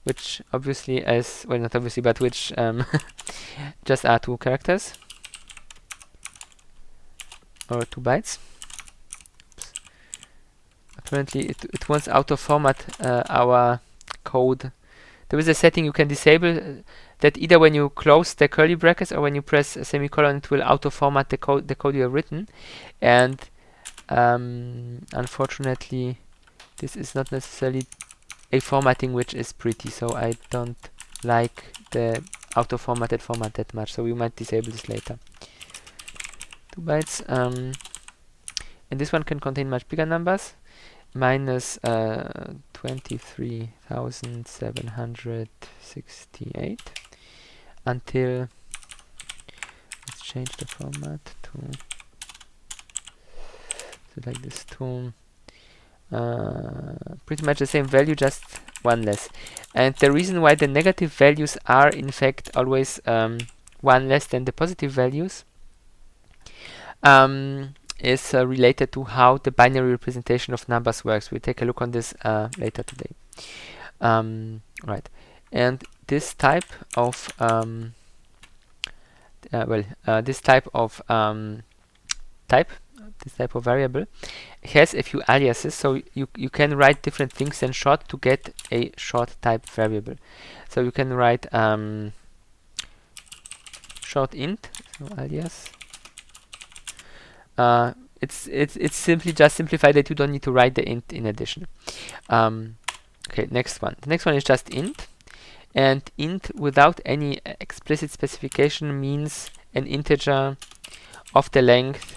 which obviously not obviously, but which just are 2 characters or 2 bytes. Oops. Apparently it wants auto format our code. There is a setting you can disable that either when you close the curly brackets or when you press a semicolon, it will auto format the code you have written, and unfortunately this is not necessarily a formatting which is pretty, so I don't like the auto formatted format that much, so we might disable this later. 2 bytes, and this one can contain much bigger numbers, -24 23,768 until, let's change the format to like this, to pretty much the same value, just one less. And the reason why the negative values are in fact always one less than the positive values is related to how the binary representation of numbers works. We'll take a look on this later today. Right, and this type of this type of variable has a few aliases, so you can write different things in short to get a short type variable. So you can write short int, so alias. It's simply just simplified that you don't need to write the int in addition. Okay, next one. The next one is just int, and int without any explicit specification means an integer of the length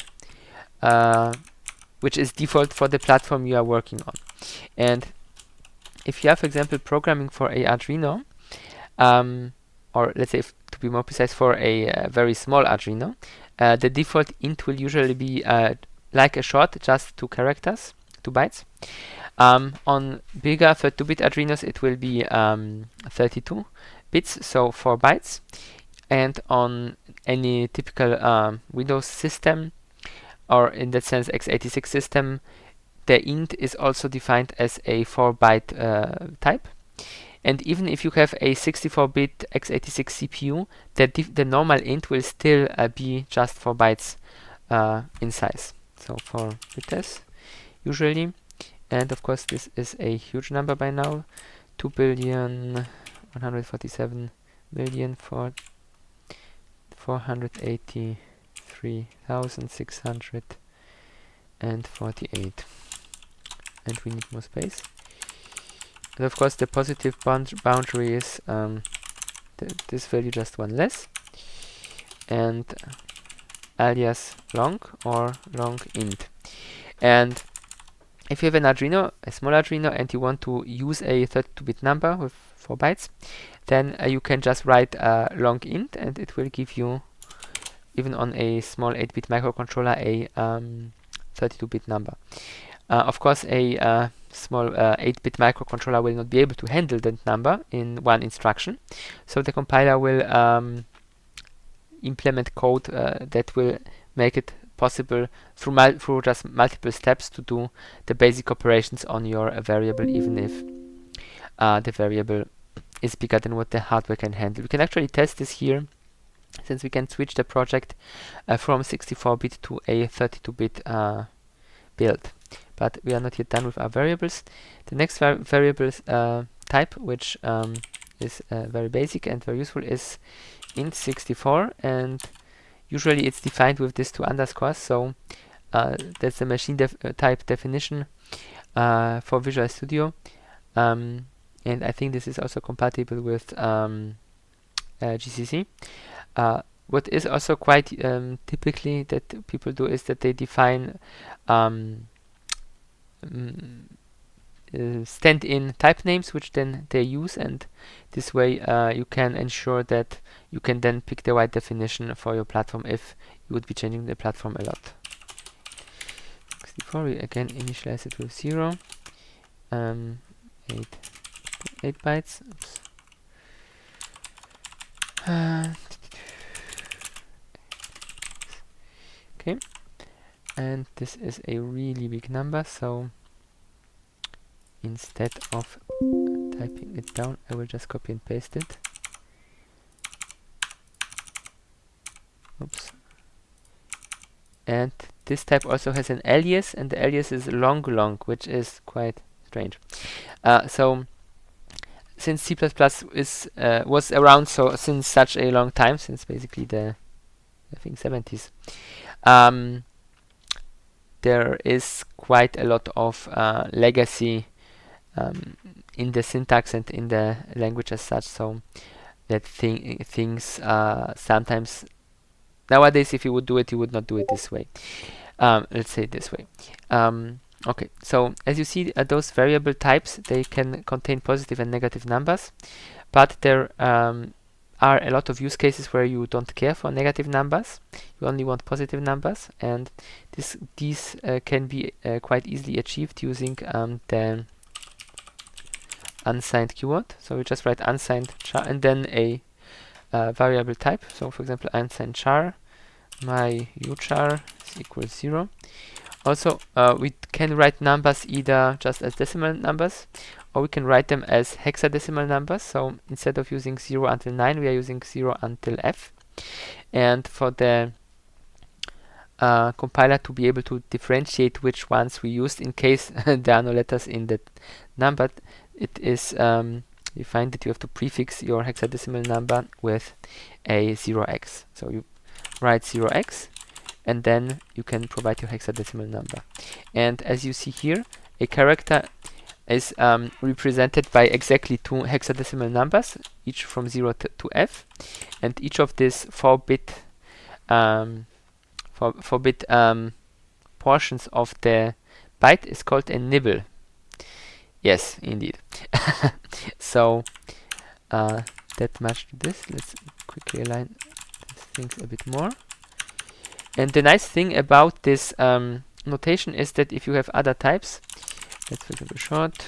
which is default for the platform you are working on. And if you have, for example, programming for a Arduino, or let's say, to be more precise, for a very small Arduino, the default int will usually be like a short, just 2 characters, 2 bytes. On bigger 32-bit Arduinos, it will be 32 bits, so 4 bytes. And on any typical Windows system, or in that sense x86 system, the int is also defined as a 4-byte type. And even if you have a 64-bit x86 CPU, the normal int will still be just 4 bytes in size. So 4 bits usually. And of course this is a huge number by now, 2,147,483,648, and we need more space. And of course the positive boundary is this value, just one less, and alias long or long int. And if you have an Arduino, a small Arduino, and you want to use a 32-bit number with 4 bytes, then you can just write long int, and it will give you, even on a small 8-bit microcontroller, a 32-bit number. Of course, a small 8-bit microcontroller will not be able to handle that number in one instruction, so the compiler will implement code that will make it possible through just multiple steps to do the basic operations on your variable, even if the variable is bigger than what the hardware can handle. We can actually test this here, since we can switch the project from 64-bit to a 32-bit build. But we are not yet done with our variables. The next variable type, which is very basic and very useful, is int64, and usually it's defined with these 2 underscores, so that's the machine type definition for Visual Studio, and I think this is also compatible with GCC. What is also quite typically that people do is that they define stand-in type names, which then they use, and this way you can ensure that you can then pick the right definition for your platform if you would be changing the platform a lot. 64, we again initialize it with 0, 8 bytes. Oops. Okay, and this is a really big number, so instead of typing it down, I will just copy and paste it. Oops. And this type also has an alias, and the alias is long, which is quite strange. So since C++ was around since such a long time, since basically the, I think, 70s, there is quite a lot of legacy in the syntax and in the language as such, so that things sometimes nowadays, if you would do it, you would not do it this way. Let's say it this way. Okay, so as you see, those variable types, they can contain positive and negative numbers, but there are a lot of use cases where you don't care for negative numbers. You only want positive numbers, and these can be quite easily achieved using the unsigned keyword. So we just write unsigned char and then a variable type. So for example, unsigned char, my uchar is equals 0. Also, we can write numbers either just as decimal numbers, or we can write them as hexadecimal numbers. So instead of using 0 until 9, we are using 0 until f. And for the compiler to be able to differentiate which ones we used in case there are no letters in that number, it is you find that you have to prefix your hexadecimal number with a 0x. So you write 0x, and then you can provide your hexadecimal number. And as you see here, a character is represented by exactly 2 hexadecimal numbers, each from 0 to f, and each of these 4-bit portions of the byte is called a nibble. Yes, indeed. So that much to this. Let's quickly align these things a bit more. And the nice thing about this notation is that if you have other types, let's for example short,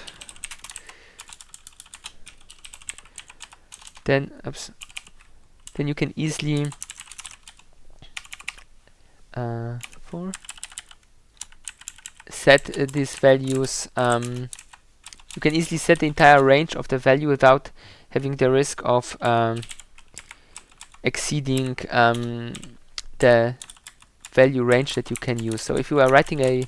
then you can easily set these values. You can easily set the entire range of the value without having the risk of exceeding the value range that you can use. So if you are writing a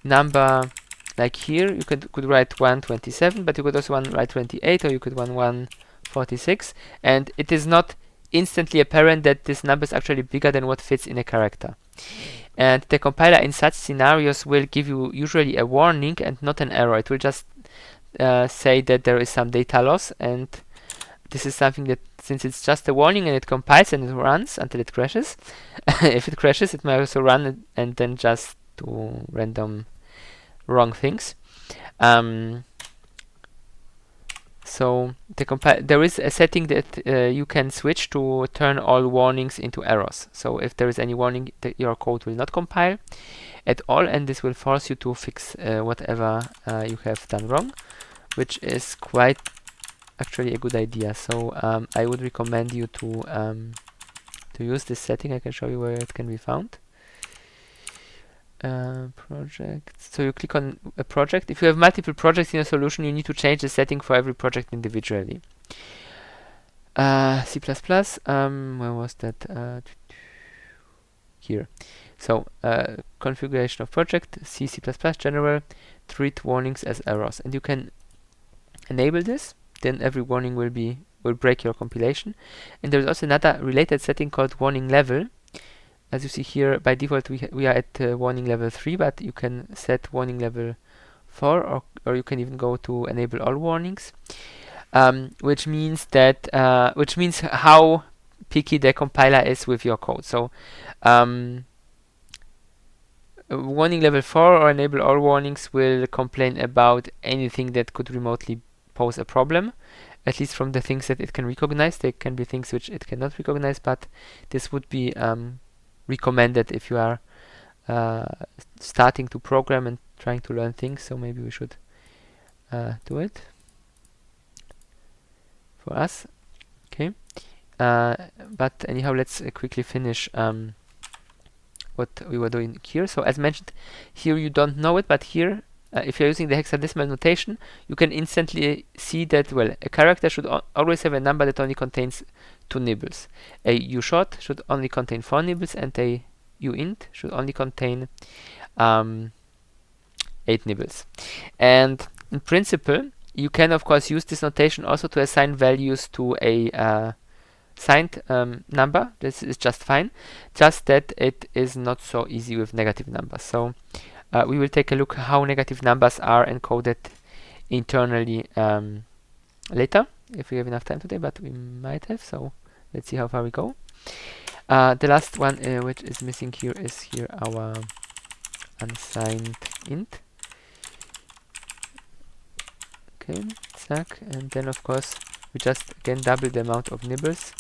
number like here, you could write 127, but you could also write 28, or you could 146, and it is not instantly apparent that this number is actually bigger than what fits in a character. And the compiler in such scenarios will give you usually a warning and not an error. It will just say that there is some data loss, and this is something that, since it's just a warning and it compiles and it runs until it crashes, if it crashes, it might also run and then just do random wrong things. So there is a setting that you can switch to turn all warnings into errors. So if there is any warning, your code will not compile at all, and this will force you to fix whatever you have done wrong, which is quite actually a good idea. So I would recommend you to use this setting. I can show you where it can be found. Project. So you click on a project. If you have multiple projects in a solution, you need to change the setting for every project individually. C++. Where was that? Here. So configuration of project. C++ general. Treat warnings as errors, and you can enable this. Then every warning will break your compilation. And there is also another related setting called warning level. As you see here, by default we are at warning level 3, but you can set warning level 4, or you can even go to enable all warnings, which means how picky the compiler is with your code. So warning level 4 or enable all warnings will complain about anything that could remotely pose a problem, at least from the things that it can recognize. There can be things which it cannot recognize, but this would be recommended if you are starting to program and trying to learn things. So maybe we should do it for us. Okay, but anyhow, let's quickly finish what we were doing here. So as mentioned, here you don't know it, but here if you're using the hexadecimal notation, you can instantly see that, well, a character should always have a number that only contains 2 nibbles. A ushort should only contain 4 nibbles, and a uint should only contain 8 nibbles. And in principle, you can of course use this notation also to assign values to a signed number. This is just fine, just that it is not so easy with negative numbers. So we will take a look how negative numbers are encoded internally later, if we have enough time today, but we might have, so let's see how far we go. The last one which is missing here is our unsigned int. Okay, zack, and then of course we just again double the amount of nibbles,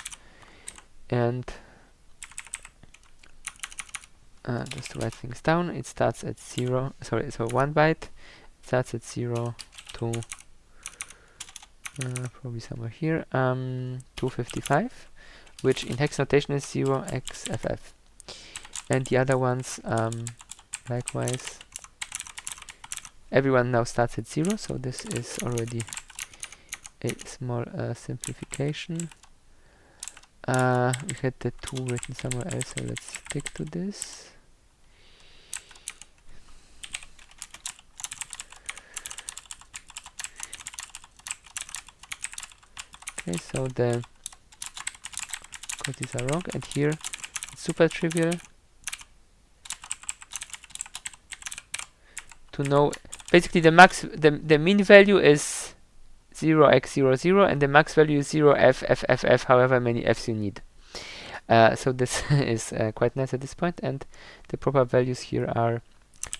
and just to write things down, it starts at 0, sorry, so 1 byte, it starts at 0 to probably somewhere here, 255, which in hex notation is 0xFF. And the other ones, likewise, everyone now starts at 0, so this is already a small simplification. We had the 2 written somewhere else, so let's stick to this. Okay, so the these are wrong, and here it's super trivial to know. Basically, the mean value is 0x00, and the max value is 0f, however many f's you need. So this is quite nice at this point, and the proper values here are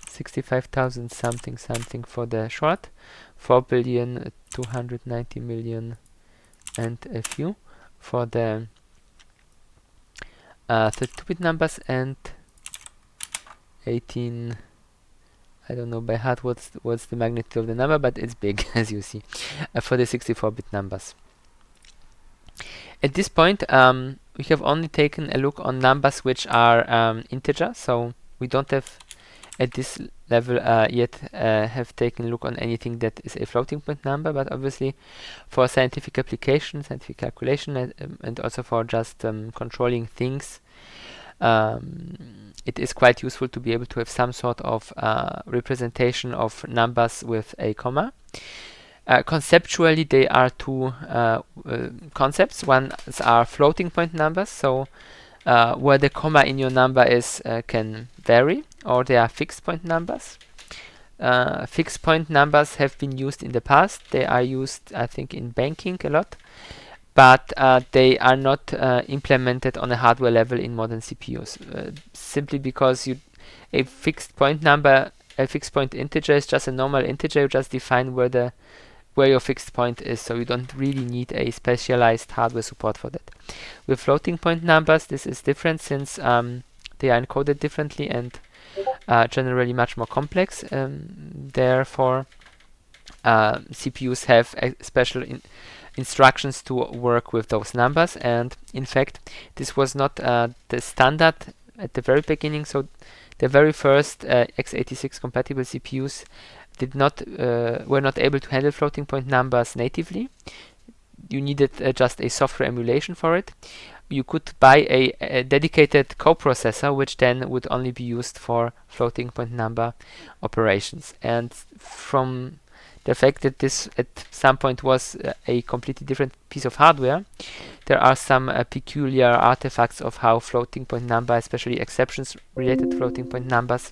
65,000 something something for the short, 4,290,000,000 and a few for the 32-bit numbers, and 18, I don't know by heart what's the magnitude of the number, but it's big as you see, for the 64-bit numbers. At this point we have only taken a look on numbers which are integer, so we don't have at this level yet have taken a look on anything that is a floating point number, but obviously for scientific application, scientific calculation, and also for just controlling things, it is quite useful to be able to have some sort of representation of numbers with a comma. Conceptually, they are two concepts. One are floating point numbers, so where the comma in your number is can vary, or they are fixed point numbers. Fixed point numbers have been used in the past. They are used, I think, in banking a lot, but they are not implemented on a hardware level in modern CPUs, simply because a fixed point number, a fixed point integer is just a normal integer. You just define where your fixed point is, so you don't really need a specialized hardware support for that. With floating point numbers, this is different, since they are encoded differently and generally much more complex. Therefore, CPUs have special instructions to work with those numbers, and in fact this was not the standard at the very beginning. So the very first x86 compatible CPUs were not able to handle floating point numbers natively. You needed just a software emulation for it. You could buy a dedicated coprocessor, which then would only be used for floating point number operations. And from the fact that this at some point was a completely different piece of hardware, there are some peculiar artifacts of how floating point number, especially exceptions related floating point numbers,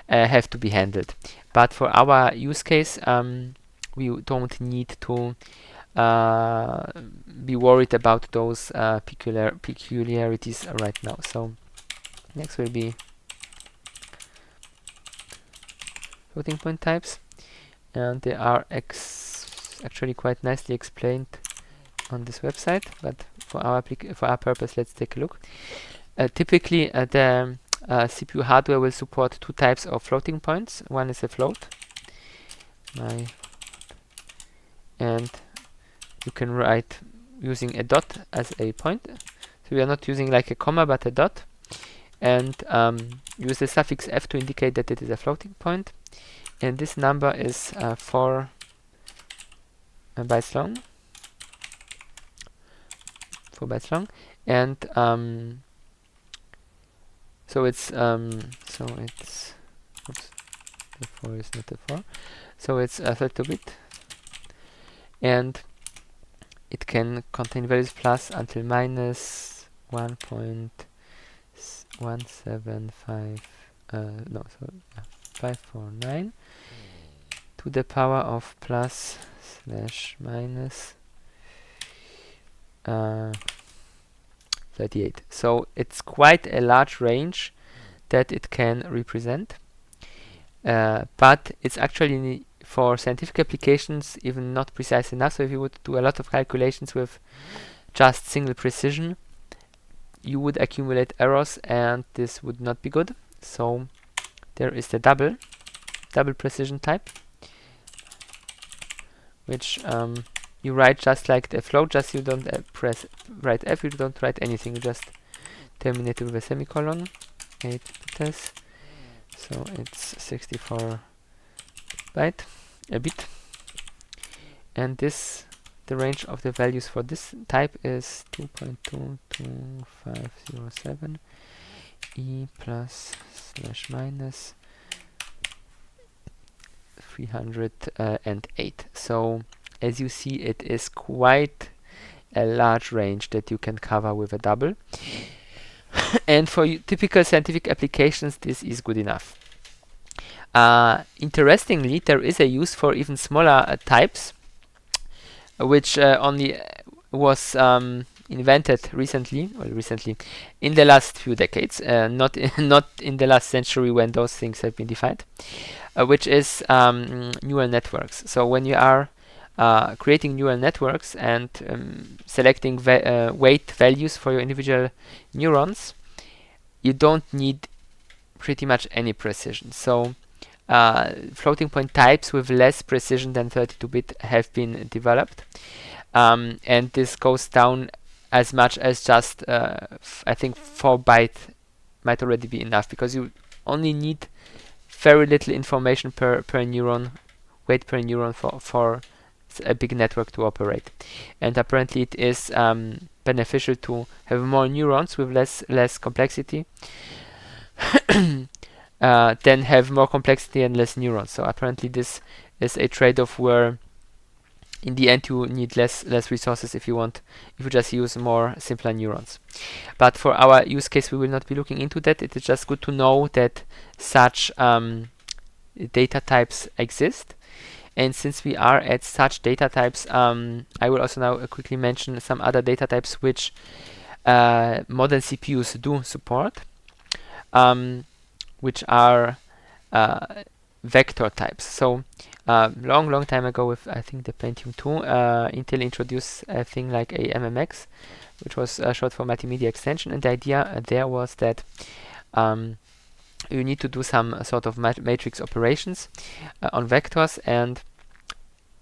have to be handled. But for our use case, we don't need to be worried about those peculiarities right now. So next will be floating point types, and they are actually quite nicely explained on this website, but for our purpose, let's take a look. Typically, the CPU hardware will support two types of floating points. One is a float, and you can write using a dot as a point. So we are not using like a comma, but a dot, and use the suffix f to indicate that it is a floating point. And this number is 4 bytes long. 4 bytes long, and so it's oops, the 4 is not the 4, so it's a 32-bit, and it can contain values plus until minus 1.175 549 to the power of plus / minus 38. So it's quite a large range that it can represent, but it's actually for scientific applications even not precise enough. So if you would do a lot of calculations with just single precision, you would accumulate errors, and this would not be good. So there is the double precision type, which you write just like the float, just you don't write F, you don't write anything, you just terminate it with a semicolon. 8 bits, so it's 64 byte, a bit, and this, the range of the values for this type is 2.22507 e plus slash minus 308. So as you see, it is quite a large range that you can cover with a double. And for typical scientific applications, this is good enough. Interestingly, there is a use for even smaller types, which only was invented recently, in the last few decades, not in the last century when those things have been defined, which is neural networks. So when you are creating neural networks and selecting weight values for your individual neurons, you don't need pretty much any precision. So floating point types with less precision than 32-bit have been developed, and this goes down as much as just I think 4 byte might already be enough, because you only need very little information per neuron, weight per neuron for a big network to operate. And apparently it is beneficial to have more neurons with less complexity than have more complexity and less neurons. So apparently this is a trade-off where in the end you need less resources if you just use more simpler neurons. But for our use case, we will not be looking into that. It is just good to know that such data types exist. And since we are at such data types, I will also now quickly mention some other data types which modern CPUs do support, which are vector types. So long time ago, with I think the Pentium 2, Intel introduced a thing like a MMX, which was short for multimedia extension, and the idea there was that you need to do some sort of matrix operations on vectors, and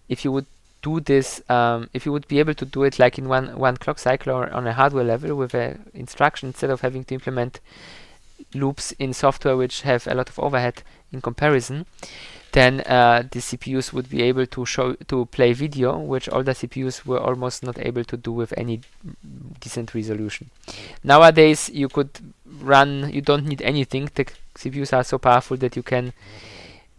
if you would do this, if you would be able to do it like in one clock cycle or on a hardware level with an instruction, instead of having to implement loops in software which have a lot of overhead in comparison, then the CPUs would be able to play video, which older CPUs were almost not able to do with any decent resolution. Nowadays you don't need anything. The CPUs are so powerful that you can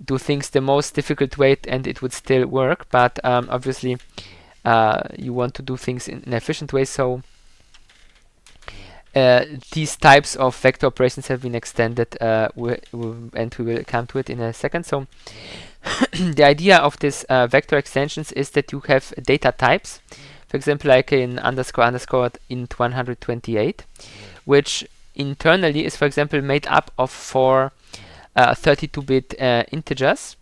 do things the most difficult way and it would still work, but obviously you want to do things in an efficient way, so these types of vector operations have been extended, and we will come to it in a second. So the idea of this vector extensions is that you have data types, for example like in __ int 128, which internally is, for example, made up of 4 32-bit integers,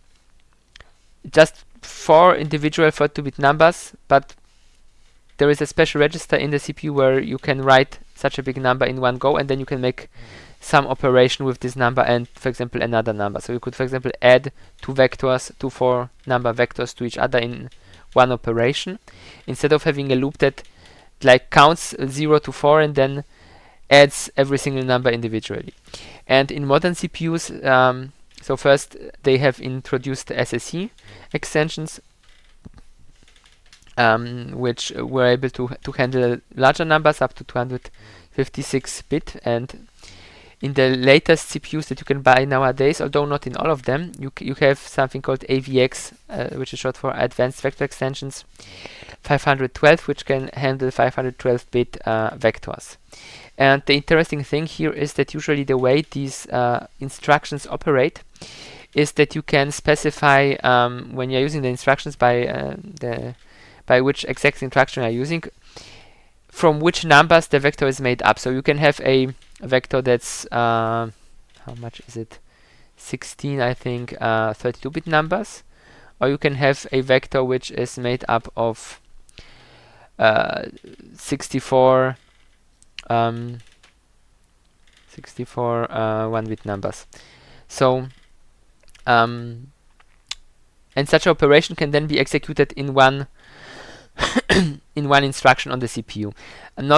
just 4 individual 32-bit numbers, but there is a special register in the CPU where you can write such a big number in one go, and then you can make some operation with this number and, for example, another number. So you could, for example, add 2 4 number vectors to each other in one operation, instead of having a loop that like counts 0 to 4 and then adds every single number individually. And in modern CPUs, so first they have introduced SSE extensions, which were able to handle larger numbers up to 256 bit, and in the latest CPUs that you can buy nowadays, although not in all of them, you have something called AVX, which is short for Advanced Vector Extensions 512, which can handle 512-bit vectors. And the interesting thing here is that usually the way these instructions operate is that you can specify when you're using the instructions by which exact instruction you're using, from which numbers the vector is made up. So you can have a vector that's how much is it? 16, I think, 32-bit numbers, or you can have a vector which is made up of 64 one-bit numbers. So and such operation can then be executed in one in one instruction on the CPU. And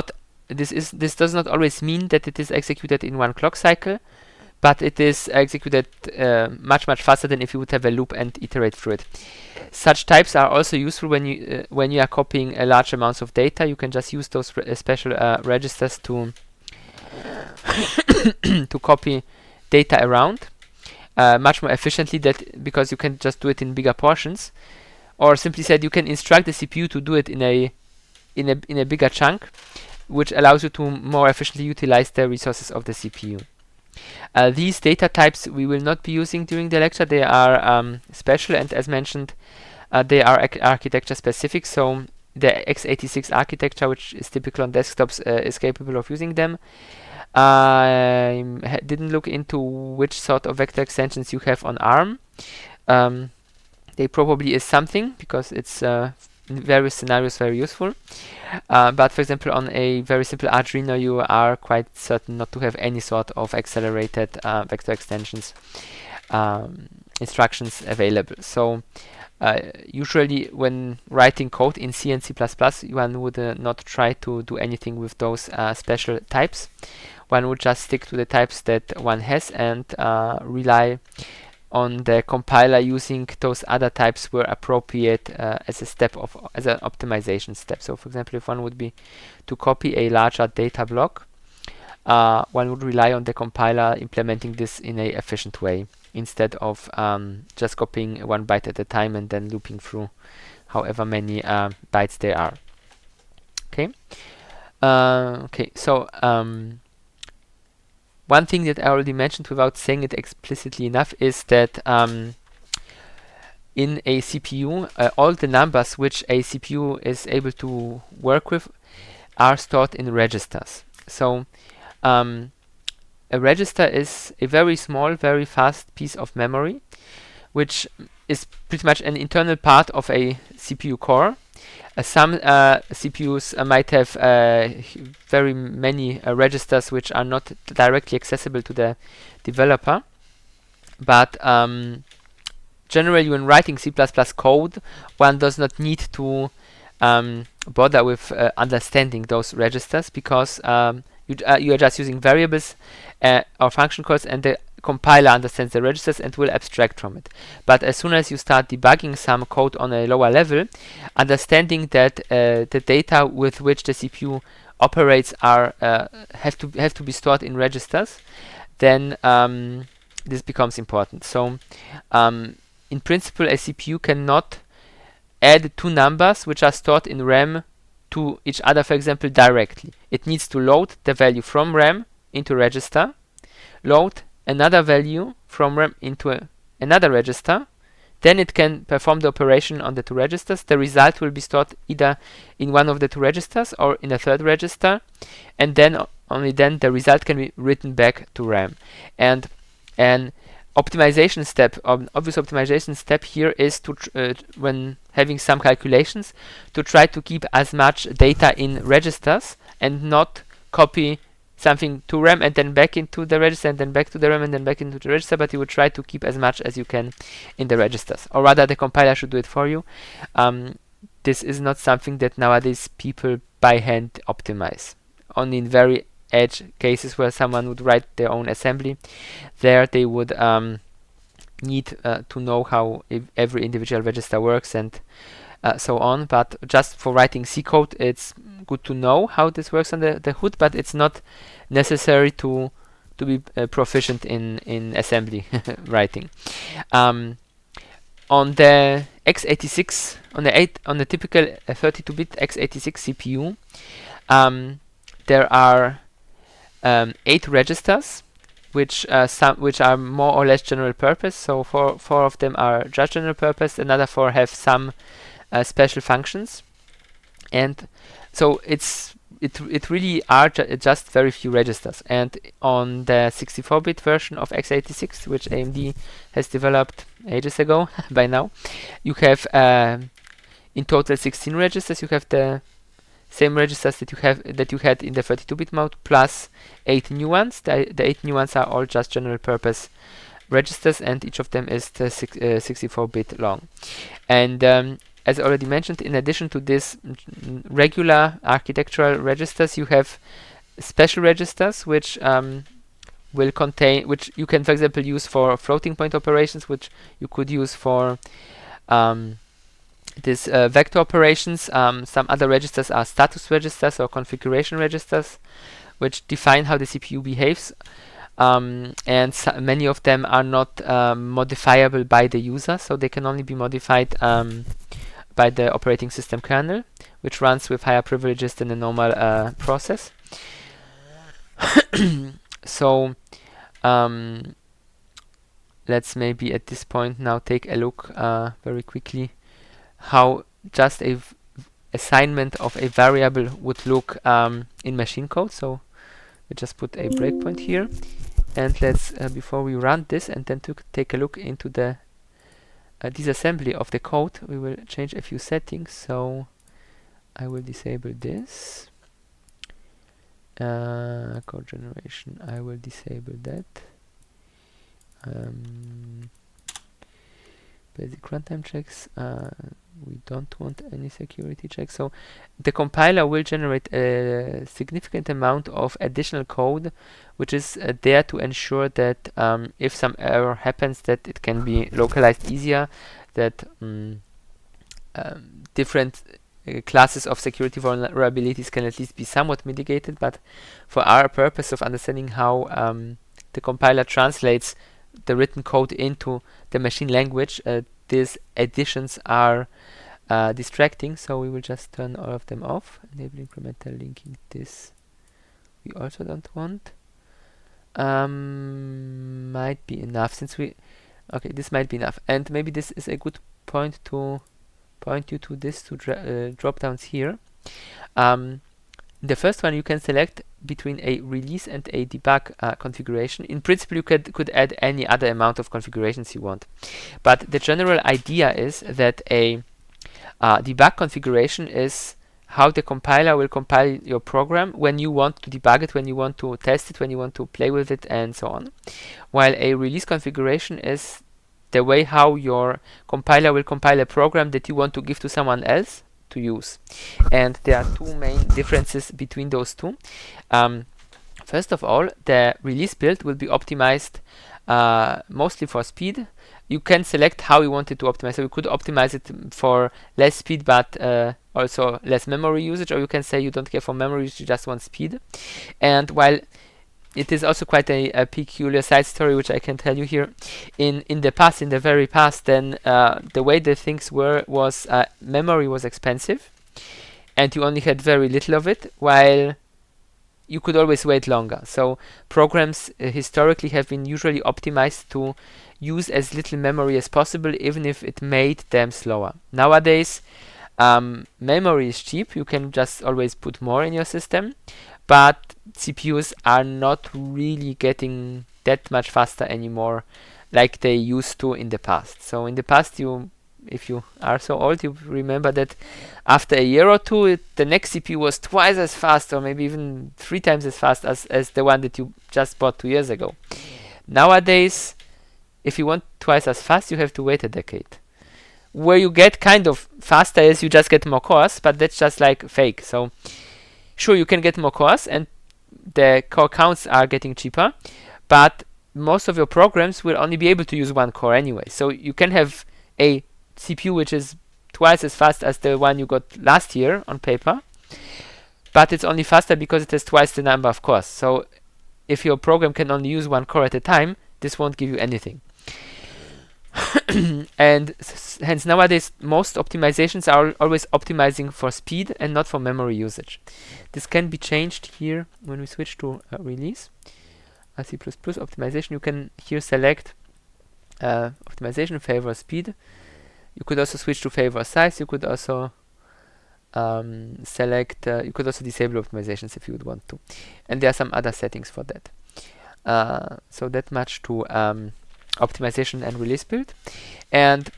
this does not always mean that it is executed in one clock cycle, but it is executed much faster than if you would have a loop and iterate through it. Such types are also useful when you are copying large amounts of data. You can just use those special registers to to copy data around much more efficiently, because you can just do it in bigger portions, or simply said, you can instruct the CPU to do it in a bigger chunk, which allows you to more efficiently utilize the resources of the CPU. These data types we will not be using during the lecture. They are special, and as mentioned, they are architecture specific. So the x86 architecture, which is typical on desktops, is capable of using them. I didn't look into which sort of vector extensions you have on ARM. They probably is something, because it's in various scenarios very useful. But for example, on a very simple Arduino, you are quite certain not to have any sort of accelerated vector extensions instructions available. So usually when writing code in C and C++, one would not try to do anything with those special types. One would just stick to the types that one has and rely on the compiler using those other types where appropriate as an optimization step. So for example, if one would be to copy a larger data block, one would rely on the compiler implementing this in a efficient way, instead of just copying 1 byte at a time and then looping through however many bytes there are. Okay. So one thing that I already mentioned without saying it explicitly enough is that in a CPU, all the numbers which a CPU is able to work with are stored in registers. So a register is a very small, very fast piece of memory, which is pretty much an internal part of a CPU core. Some CPUs might have very many registers which are not directly accessible to the developer, but generally when writing C++ code, one does not need to bother with understanding those registers, because you are just using variables or function calls, and the compiler understands the registers and will abstract from it. But as soon as you start debugging some code on a lower level, understanding that the data with which the CPU operates are have to be stored in registers, then this becomes important. So in principle, a CPU cannot add two numbers which are stored in RAM to each other, for example, directly. It needs to load the value from RAM into register, load another value from RAM into another register, then it can perform the operation on the two registers. The result will be stored either in one of the two registers or in a third register, and then only then the result can be written back to RAM. And an optimization step, obvious optimization step here is to when having some calculations, to try to keep as much data in registers and not copy something to RAM and then back into the register and then back to the RAM and then back into the register, but you would try to keep as much as you can in the registers, or rather the compiler should do it for you. This is not something that nowadays people by hand optimize. Only in very edge cases where someone would write their own assembly, there they would need to know how every individual register works and so on. But just for writing C code, it's good to know how this works on the hood, but it's not necessary to be proficient in assembly writing. On the x86, on the typical 32-bit x86 CPU, there are 8 registers, which are more or less general purpose. So four of them are just general purpose. Another 4 have some special functions, and so it's it really are just very few registers. And on the 64-bit version of x86, which AMD has developed ages ago by now, you have in total 16 registers. You have the same registers that you had in the 32-bit mode plus 8 new ones. The 8 new ones are all just general purpose registers, and each of them is 64-bit long. And as already mentioned, in addition to this regular architectural registers, you have special registers which will contain, which you can, for example, use for floating point operations, which you could use for this vector operations. Some other registers are status registers or configuration registers, which define how the CPU behaves. And many of them are not modifiable by the user, so they can only be modified by the operating system kernel, which runs with higher privileges than a normal process. So let's maybe at this point now take a look very quickly how just a assignment of a variable would look in machine code. So we just put a breakpoint here, and let's before we run this and then take a look into the disassembly of the code, we will change a few settings. So I will disable this code generation. I will disable that. Basic runtime checks. We don't want any security checks. So the compiler will generate a significant amount of additional code, which is there to ensure that if some error happens, that it can be localized easier, that different classes of security vulnerabilities can at least be somewhat mitigated. But for our purpose of understanding how the compiler translates the written code into the machine language, these additions are distracting, so we will just turn all of them off. Enable incremental linking, this we also don't want. Might be enough, since we this might be enough, and maybe this is a good point to point you to this drop downs here. The first one, you can select between a release and a debug configuration. In principle, you could add any other amount of configurations you want, but the general idea is that a debug configuration is how the compiler will compile your program when you want to debug it, when you want to test it, when you want to play with it, and so on. While a release configuration is the way how your compiler will compile a program that you want to give to someone else to use. And there are two main differences between those two. First of all, the release build will be optimized mostly for speed. You can select how you want it to optimize. So you could optimize it for less speed, but also less memory usage, or you can say you don't care for memory usage, you just want speed. And while it is also quite a peculiar side story, which I can tell you here. In the past, in the very past, then the way the things were was memory was expensive, and you only had very little of it, while you could always wait longer. So programs historically have been usually optimized to use as little memory as possible, even if it made them slower. Nowadays, memory is cheap. You can just always put more in your system, but CPUs are not really getting that much faster anymore like they used to in the past. So in the past, if you are so old, you remember that after a year or two, the next CPU was twice as fast, or maybe even 3 times as fast as the one that you just bought 2 years ago. Nowadays, if you want twice as fast, you have to wait a decade. Where you get kind of faster is you just get more cores, but that's just like fake. So sure, you can get more cores, and the core counts are getting cheaper, but most of your programs will only be able to use 1 core anyway. So you can have a CPU which is twice as fast as the one you got last year on paper, but it's only faster because it has twice the number of cores. So if your program can only use 1 core at a time, this won't give you anything. And hence nowadays most optimizations are always optimizing for speed and not for memory usage. This can be changed here when we switch to release. C++ optimization, you can here select optimization favor speed. You could also switch to favor size. You could also select, you could also disable optimizations if you would want to. And there are some other settings for that. So that much to optimization and release build. And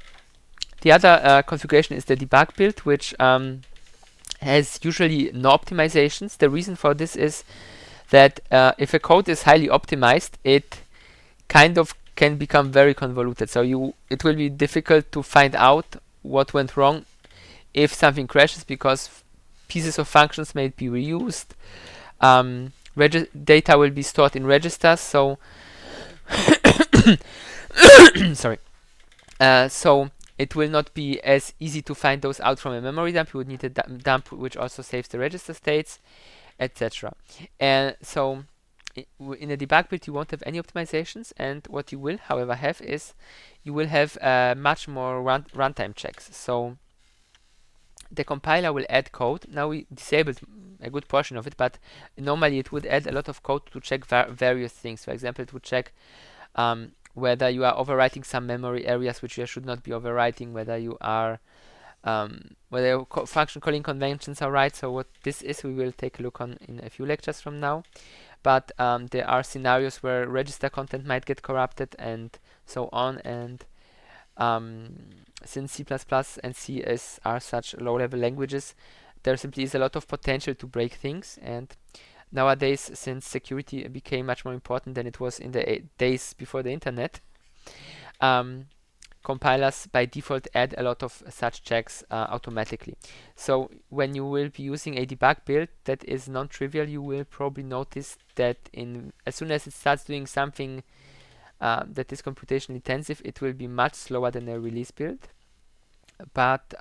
the other configuration is the debug build, which has usually no optimizations. The reason for this is that if a code is highly optimized, it kind of can become very convoluted. So it will be difficult to find out what went wrong if something crashes, because pieces of functions may be reused. Data will be stored in registers, so sorry. So it will not be as easy to find those out from a memory dump. You would need a dump which also saves the register states, etc. And so in a debug build you won't have any optimizations, and what you will however have is you will have much more runtime checks. So the compiler will add code. Now we disabled a good portion of it, but normally it would add a lot of code to check various things. For example, it would check whether you are overwriting some memory areas which you should not be overwriting, whether you are whether your function calling conventions are right. So what this is, we will take a look on in a few lectures from now. But there are scenarios where register content might get corrupted and so on. And since C++ and C are such low-level languages, there simply is a lot of potential to break things. And nowadays, since security became much more important than it was in the days before the internet, compilers by default add a lot of such checks automatically. So when you will be using a debug build that is non-trivial, you will probably notice that as soon as it starts doing something that is computationally intensive, it will be much slower than a release build. But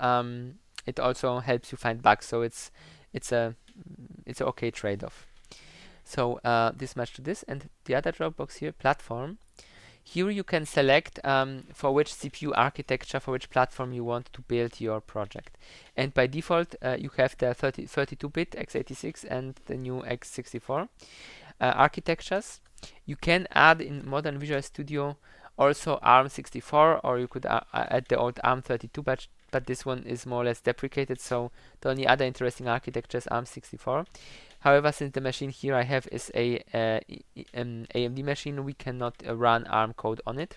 it also helps you find bugs, so it's an okay trade-off. So this much to this. And the other Dropbox here, platform. Here you can select for which CPU architecture, for which platform you want to build your project. And by default, you have the 32-bit x86 and the new x64 architectures. You can add in modern Visual Studio also ARM64, or you could add the old ARM32, but this one is more or less deprecated, so the only other interesting architecture is ARM64. However, since the machine here I have is an AMD machine, we cannot run ARM code on it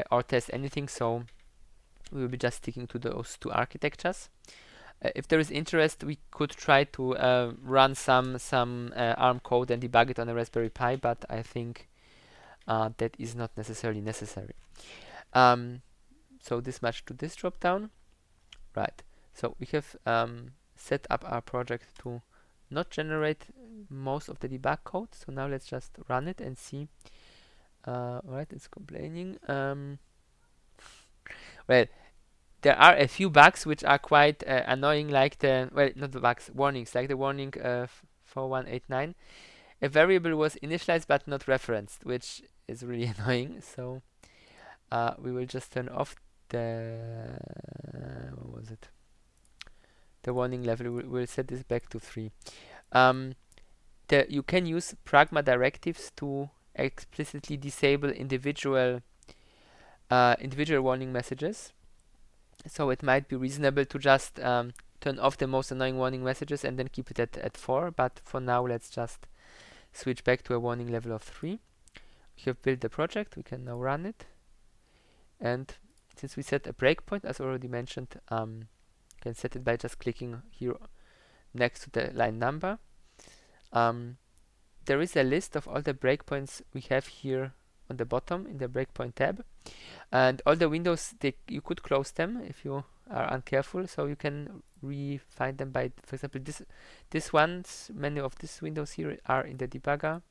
or test anything, so we will be just sticking to those two architectures. If there is interest, we could try to run some ARM code and debug it on a Raspberry Pi, but I think that is not necessarily necessary. So this much to this drop down. Right. So we have set up our project to not generate most of the debug code. So now let's just run it and see. Right, it's complaining. Well, there are a few bugs which are quite annoying, like not the bugs, warnings, like the warning 4189. A variable was initialized but not referenced, which is really annoying. So we will just turn off what was it? The warning level. We'll set this back to 3. You can use Pragma directives to explicitly disable individual warning messages. So it might be reasonable to just turn off the most annoying warning messages and then keep it at 4. But for now, let's just switch back to a warning level of 3. We have built the project. We can now run it. And since we set a breakpoint, as already mentioned, you can set it by just clicking here next to the line number. There is a list of all the breakpoints we have here on the bottom in the breakpoint tab, and all the windows, you could close them if you are uncareful, so you can re-find them by, for example, this ones. Many of these windows here are in the debugger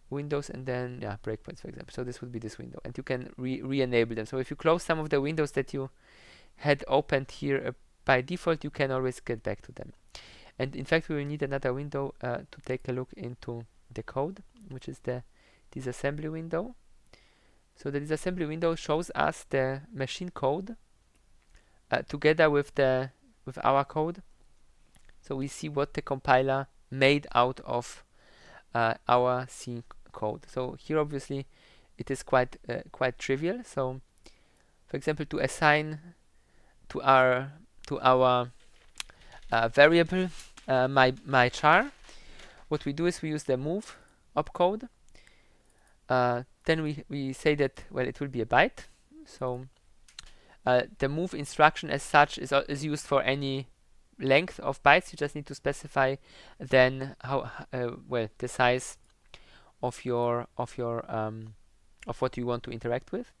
windows, and then breakpoints, for example. So this would be this window, and you can re-enable them. So if you close some of the windows that you had opened here by default, you can always get back to them. And in fact, we will need another window to take a look into the code, which is the disassembly window. So the disassembly window shows us the machine code together with our code. So we see what the compiler made out of our C code. So here, obviously, it is quite trivial. So, for example, to assign to our variable my char. What we do is we use the move opcode. Then we say that, well, it will be a byte. So the move instruction as such is used for any length of bytes. You just need to specify then how well, the size of what you want to interact with.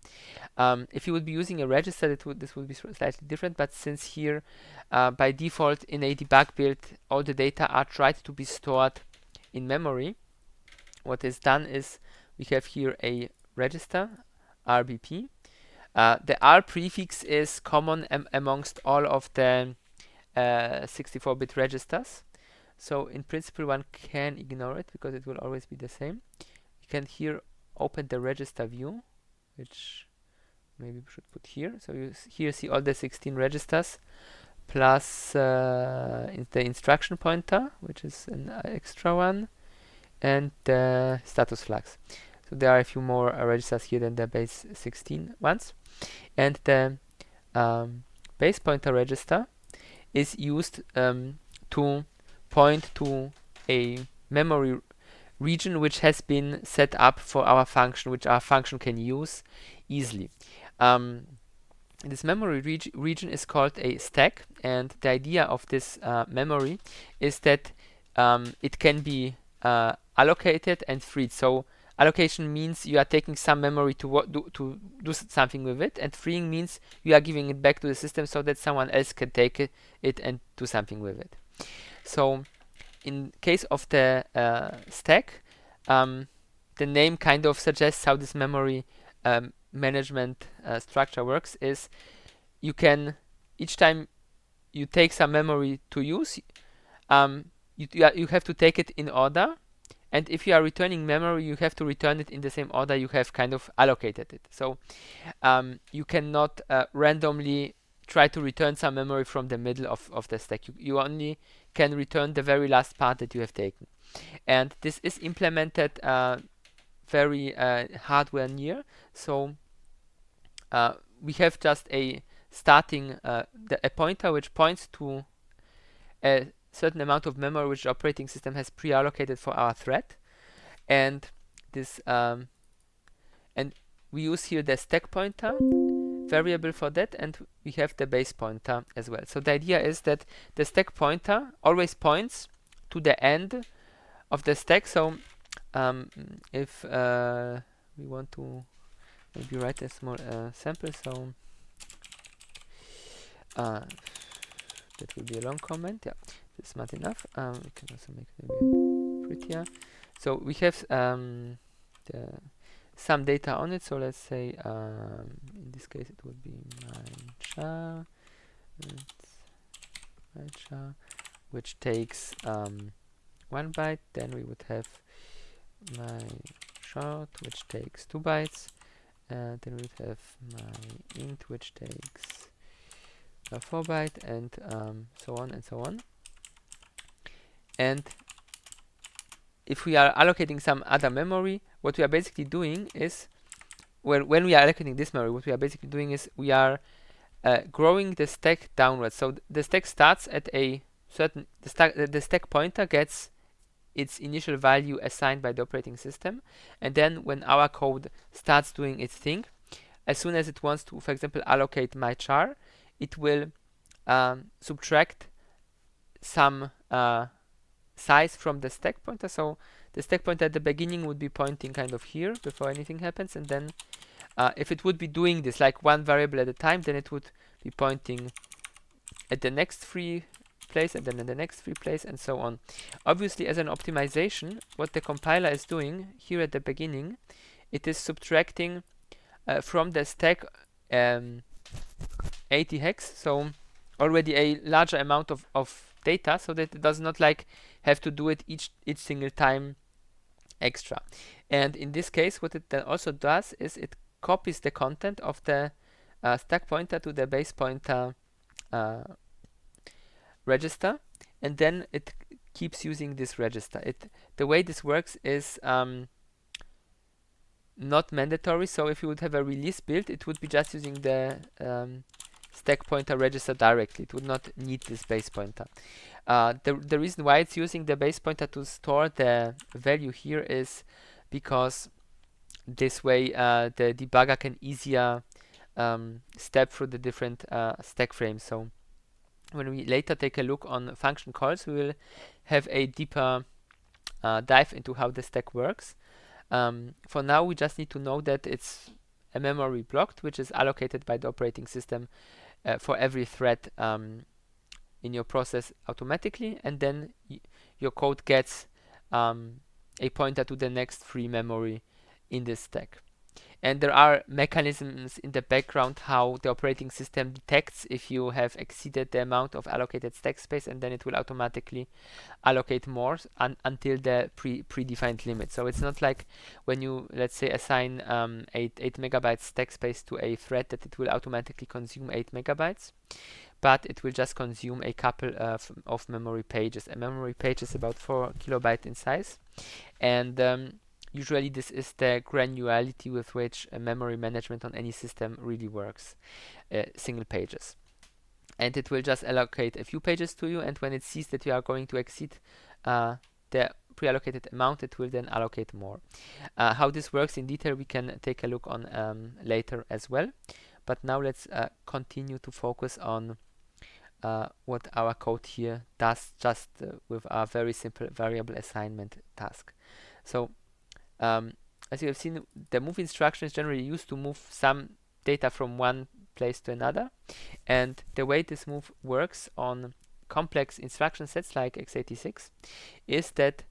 If you would be using a register, this would be slightly different. But since here by default in a debug build all the data are tried to be stored in memory, what is done is we have here a register RBP. The R prefix is common amongst all of the 64-bit registers. So in principle one can ignore it because it will always be the same. You can here open the register view, which maybe we should put here. So you here see all the 16 registers plus the instruction pointer, which is an extra one, and the status flags. So there are a few more registers here than the base 16 ones. And the base pointer register is used to point to a memory region which has been set up for our function, which our function can use easily. This memory region is called a stack, and the idea of this memory is that it can be allocated and freed. So allocation means you are taking some memory to do something with it, and freeing means you are giving it back to the system so that someone else can take it and do something with it. So in case of the stack, the name kind of suggests how this memory management structure works. Is you can, each time you take some memory to use, you have to take it in order, and if you are returning memory, you have to return it in the same order you have kind of allocated it. So you cannot randomly try to return some memory from the middle of the stack. You only can return the very last part that you have taken. And this is implemented very hardware near. So we have just a starting a pointer which points to a certain amount of memory which the operating system has pre-allocated for our thread, and this and we use here the stack pointer variable for that, and we have the base pointer as well. So the idea is that the stack pointer always points to the end of the stack. So if we want to maybe write a small sample, so that will be a long comment. Yeah, that's smart enough. We can also make it maybe prettier. So we have some data on it. So let's say in this case it would be my char, which takes 1 byte. Then we would have my short, which takes 2 bytes. Then we would have my int, which takes 4 byte, and so on and so on. And if we are allocating some other memory, what we are basically doing is, when we are allocating this memory, what we are basically doing is we are growing the stack downwards. So the stack starts at a certain, the stack pointer gets its initial value assigned by the operating system, and then when our code starts doing its thing, as soon as it wants to, for example, allocate my char, it will subtract some size from the stack pointer. So the stack pointer at the beginning would be pointing kind of here before anything happens, and then if it would be doing this like one variable at a time, then it would be pointing at the next free place, and then in the next free place, and so on. Obviously, as an optimization, what the compiler is doing here at the beginning, it is subtracting from the stack 80 hex, so already a larger amount of data, so that it does not like have to do it each single time extra. And in this case, what it then also does is it copies the content of the stack pointer to the base pointer register, and then it keeps using this register. The way this works is not mandatory. So if you would have a release build, it would be just using the stack pointer register directly. It would not need this base pointer. The reason why it's using the base pointer to store the value here is because this way the debugger can easier step through the different stack frames. So when we later take a look on function calls, we will have a deeper dive into how the stack works. For now, we just need to know that it's a memory block which is allocated by the operating system for every thread in your process automatically, and then your code gets a pointer to the next free memory in this stack. And there are mechanisms in the background how the operating system detects if you have exceeded the amount of allocated stack space, and then it will automatically allocate more until the predefined limit. So it's not like when you, let's say, assign 8 megabytes stack space to a thread that it will automatically consume 8 megabytes, but it will just consume a couple of memory pages. A memory page is about 4 kilobytes in size, and usually this is the granularity with which memory management on any system really works, single pages. And it will just allocate a few pages to you, and when it sees that you are going to exceed the pre-allocated amount, it will then allocate more. How this works in detail we can take a look on later as well, but now let's continue to focus on what our code here does just with our very simple variable assignment task. So as you have seen, the move instruction is generally used to move some data from one place to another, and the way this move works on complex instruction sets like x86 is that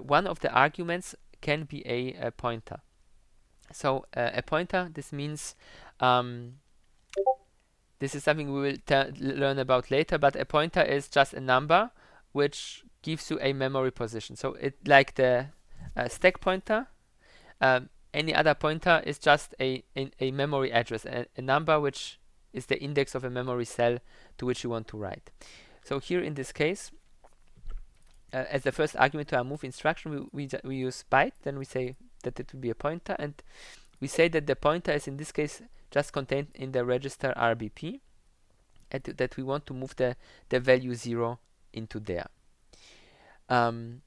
one of the arguments can be a pointer. So a pointer, this means this is something we will learn about later, but a pointer is just a number which gives you a memory position. So it like the stack pointer. Any other pointer is just a memory address, a number which is the index of a memory cell to which you want to write. So here in this case, as the first argument to our move instruction, we use byte. Then we say that it will be a pointer, and we say that the pointer is in this case just contained in the register RBP, and that we want to move the value 0 into there. And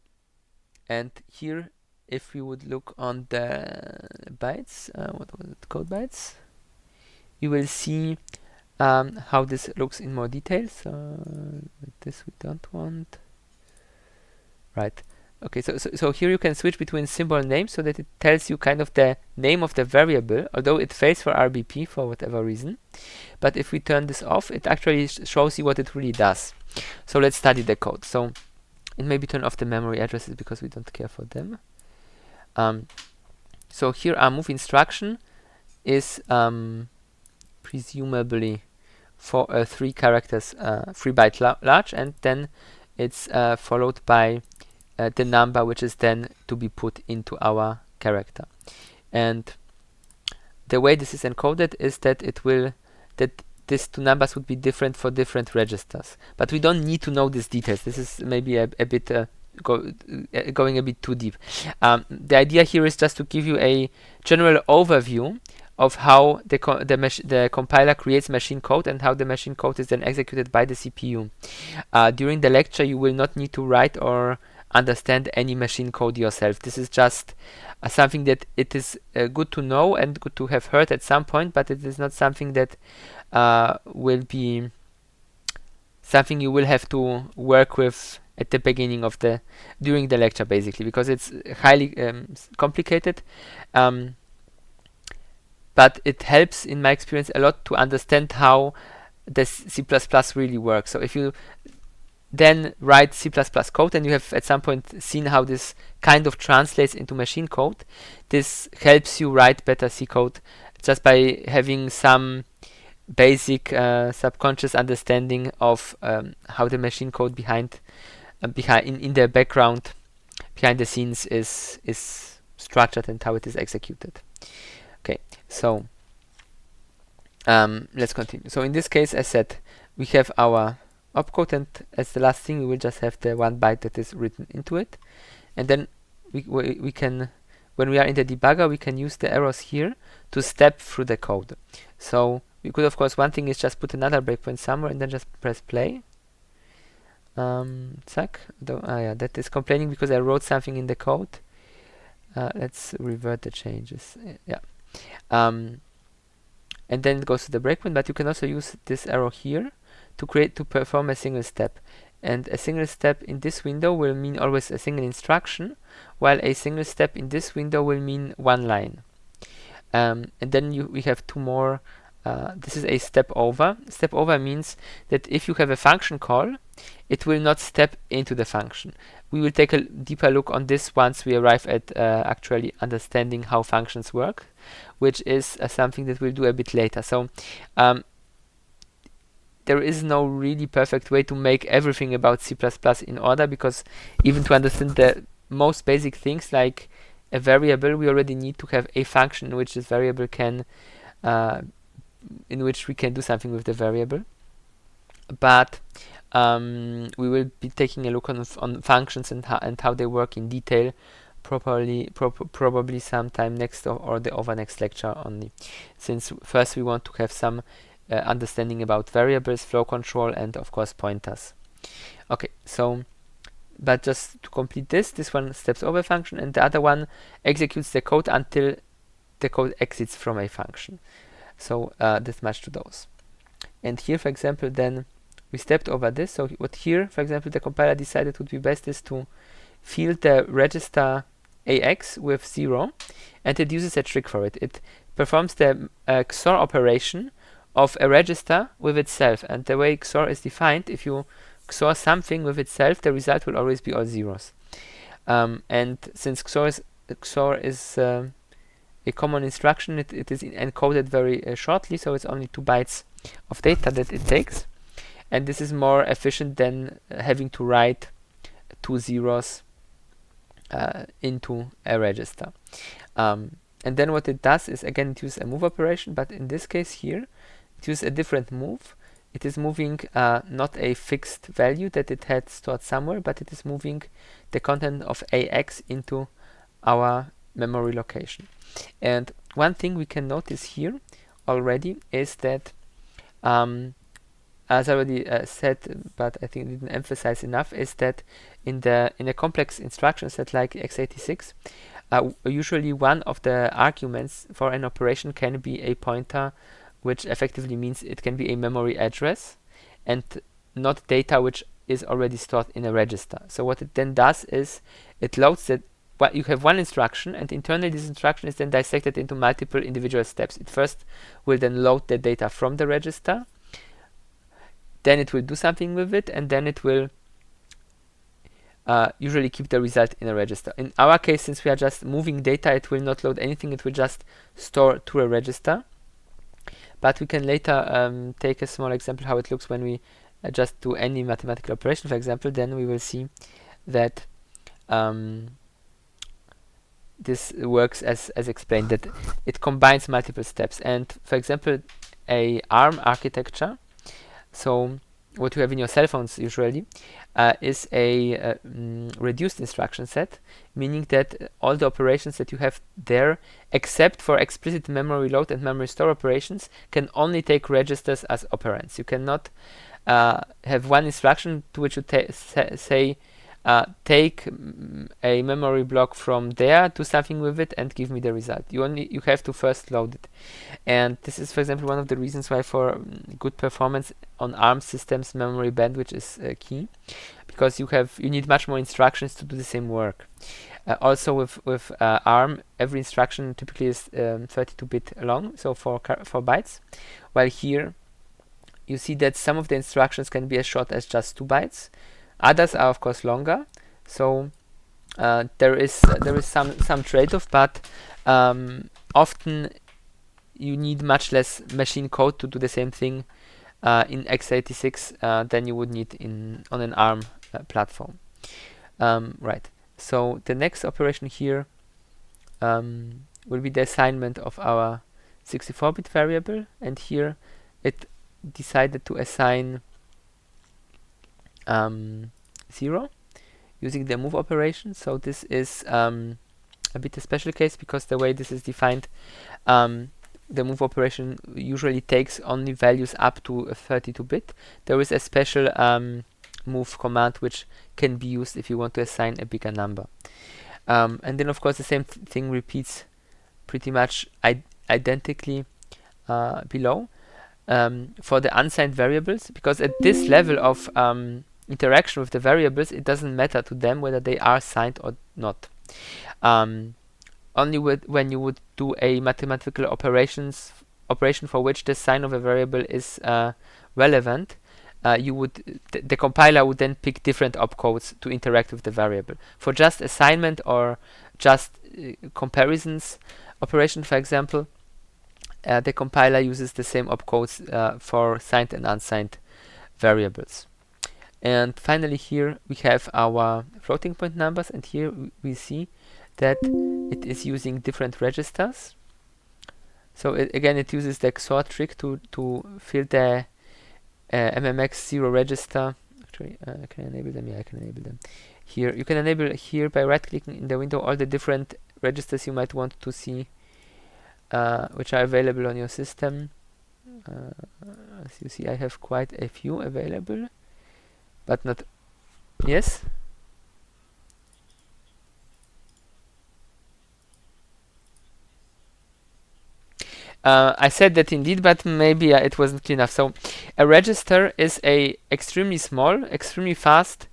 here, if we would look on the bytes, what was it, code bytes, you will see how this looks in more detail. So this we don't want. Right. Okay, so here you can switch between symbol names so that it tells you kind of the name of the variable, although it fails for RBP for whatever reason. But if we turn this off, it actually shows you what it really does. So let's study the code. So it maybe turn off the memory addresses because we don't care for them. So here our move instruction is presumably for 3 characters, 3 byte large, and then it's followed by the number which is then to be put into our character. And the way this is encoded is that these 2 numbers would be different for different registers. But we don't need to know these details. This is maybe a bit going a bit too deep. The idea here is just to give you a general overview of how the compiler creates machine code and how the machine code is then executed by the CPU. During the lecture, you will not need to write or understand any machine code yourself. This is just something that it is good to know and good to have heard at some point, but it is not something that will be something you will have to work with at the beginning of during the lecture, basically, because it's highly complicated. But it helps, in my experience, a lot to understand how the C++ really works. So if you then write C++ code and you have at some point seen how this kind of translates into machine code, this helps you write better C code just by having some basic subconscious understanding of how the machine code in the background, behind the scenes, is structured and how it is executed. Okay, so let's continue. So in this case, as said, we have our opcode, and as the last thing, we will just have the 1 byte that is written into it. And then we can, when we are in the debugger, we can use the arrows here to step through the code. So we could, of course, one thing is just put another breakpoint somewhere and then just press play. Zack. Yeah, that is complaining because I wrote something in the code. Let's revert the changes. Yeah. And then it goes to the breakpoint, but you can also use this arrow here to perform a single step. And a single step in this window will mean always a single instruction, while a single step in this window will mean one line. And then we have two more. This is a step over. Step over means that if you have a function call, it will not step into the function. We will take a deeper look on this once we arrive at actually understanding how functions work, which is something that we'll do a bit later. So there is no really perfect way to make everything about C++ in order, because even to understand the most basic things like a variable, we already need to have a function in which this variable can in which we can do something with the variable. But we will be taking a look on functions and how they work in detail probably sometime next or the over next lecture only, since first we want to have some understanding about variables, flow control, and of course pointers. Okay, so but just to complete this one steps over function, and the other one executes the code until the code exits from a function. So this much to those. And here, for example, then we stepped over this. So what here, for example, the compiler decided would be best is to fill the register AX with 0, and it uses a trick for it. It performs the XOR operation of a register with itself, and the way XOR is defined, if you XOR something with itself, the result will always be all zeros. And since XOR is a common instruction, it is encoded very shortly, so it's only 2 bytes of data that it takes, and this is more efficient than having to write 2 zeros into a register. And then what it does is, again, it uses a move operation, but in this case here it uses a different move. It is moving not a fixed value that it had stored somewhere, but it is moving the content of AX into our memory location. And one thing we can notice here already is that, as I already said, but I think I didn't emphasize enough, is that in a complex instruction set like x86, usually one of the arguments for an operation can be a pointer, which effectively means it can be a memory address and not data which is already stored in a register. So what it then does is it loads that. Well, you have one instruction, and internally this instruction is then dissected into multiple individual steps. It first will then load the data from the register, then it will do something with it, and then it will usually keep the result in a register. In our case, since we are just moving data, it will not load anything, it will just store to a register. But we can later take a small example how it looks when we just do any mathematical operation, for example. Then we will see that this works as explained, that it combines multiple steps. And for example, a ARM architecture, so what you have in your cell phones usually, is a reduced instruction set, meaning that all the operations that you have there, except for explicit memory load and memory store operations, can only take registers as operands. You cannot have one instruction to which you say take a memory block from there, do something with it, and give me the result. You have to first load it. And this is, for example, one of the reasons why for good performance on ARM systems, memory bandwidth is key, because you need much more instructions to do the same work. Also with ARM, every instruction typically is 32-bit long, so 4 bytes, while here you see that some of the instructions can be as short as just 2 bytes. Others are of course longer, so there is some trade-off, but often you need much less machine code to do the same thing in x86 than you would need on an ARM platform. Right. So the next operation here will be the assignment of our 64-bit variable, and here it decided to assign 0 using the move operation. So this is a bit a special case, because the way this is defined, the move operation usually takes only values up to a 32-bit. There is a special move command which can be used if you want to assign a bigger number. And then of course the same thing repeats pretty much identically below for the unsigned variables, because at this level of interaction with the variables, it doesn't matter to them whether they are signed or not. Only when you would do a mathematical operation for which the sign of a variable is relevant, the compiler would then pick different opcodes to interact with the variable. For just assignment or just comparisons operation, for example, the compiler uses the same opcodes for signed and unsigned variables. And finally here we have our floating point numbers, and here we see that it is using different registers. So again, it uses the XOR trick to fill the MMX0 register. Actually, I can enable them. Yeah, I can enable them. Here, you can enable here by right-clicking in the window all the different registers you might want to see, which are available on your system. As you see, I have quite a few available, but not. Yes. I said that indeed, but maybe it wasn't clear enough. So a register is a extremely small, extremely fast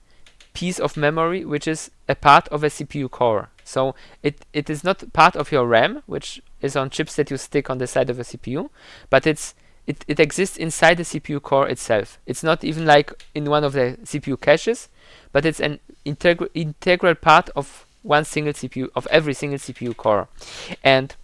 piece of memory which is a part of a CPU core. So it is not part of your RAM, which is on chips that you stick on the side of a CPU, but it exists inside the CPU core itself. It's not even like in one of the CPU caches, but it's an integral part of one single CPU, of every single CPU core. And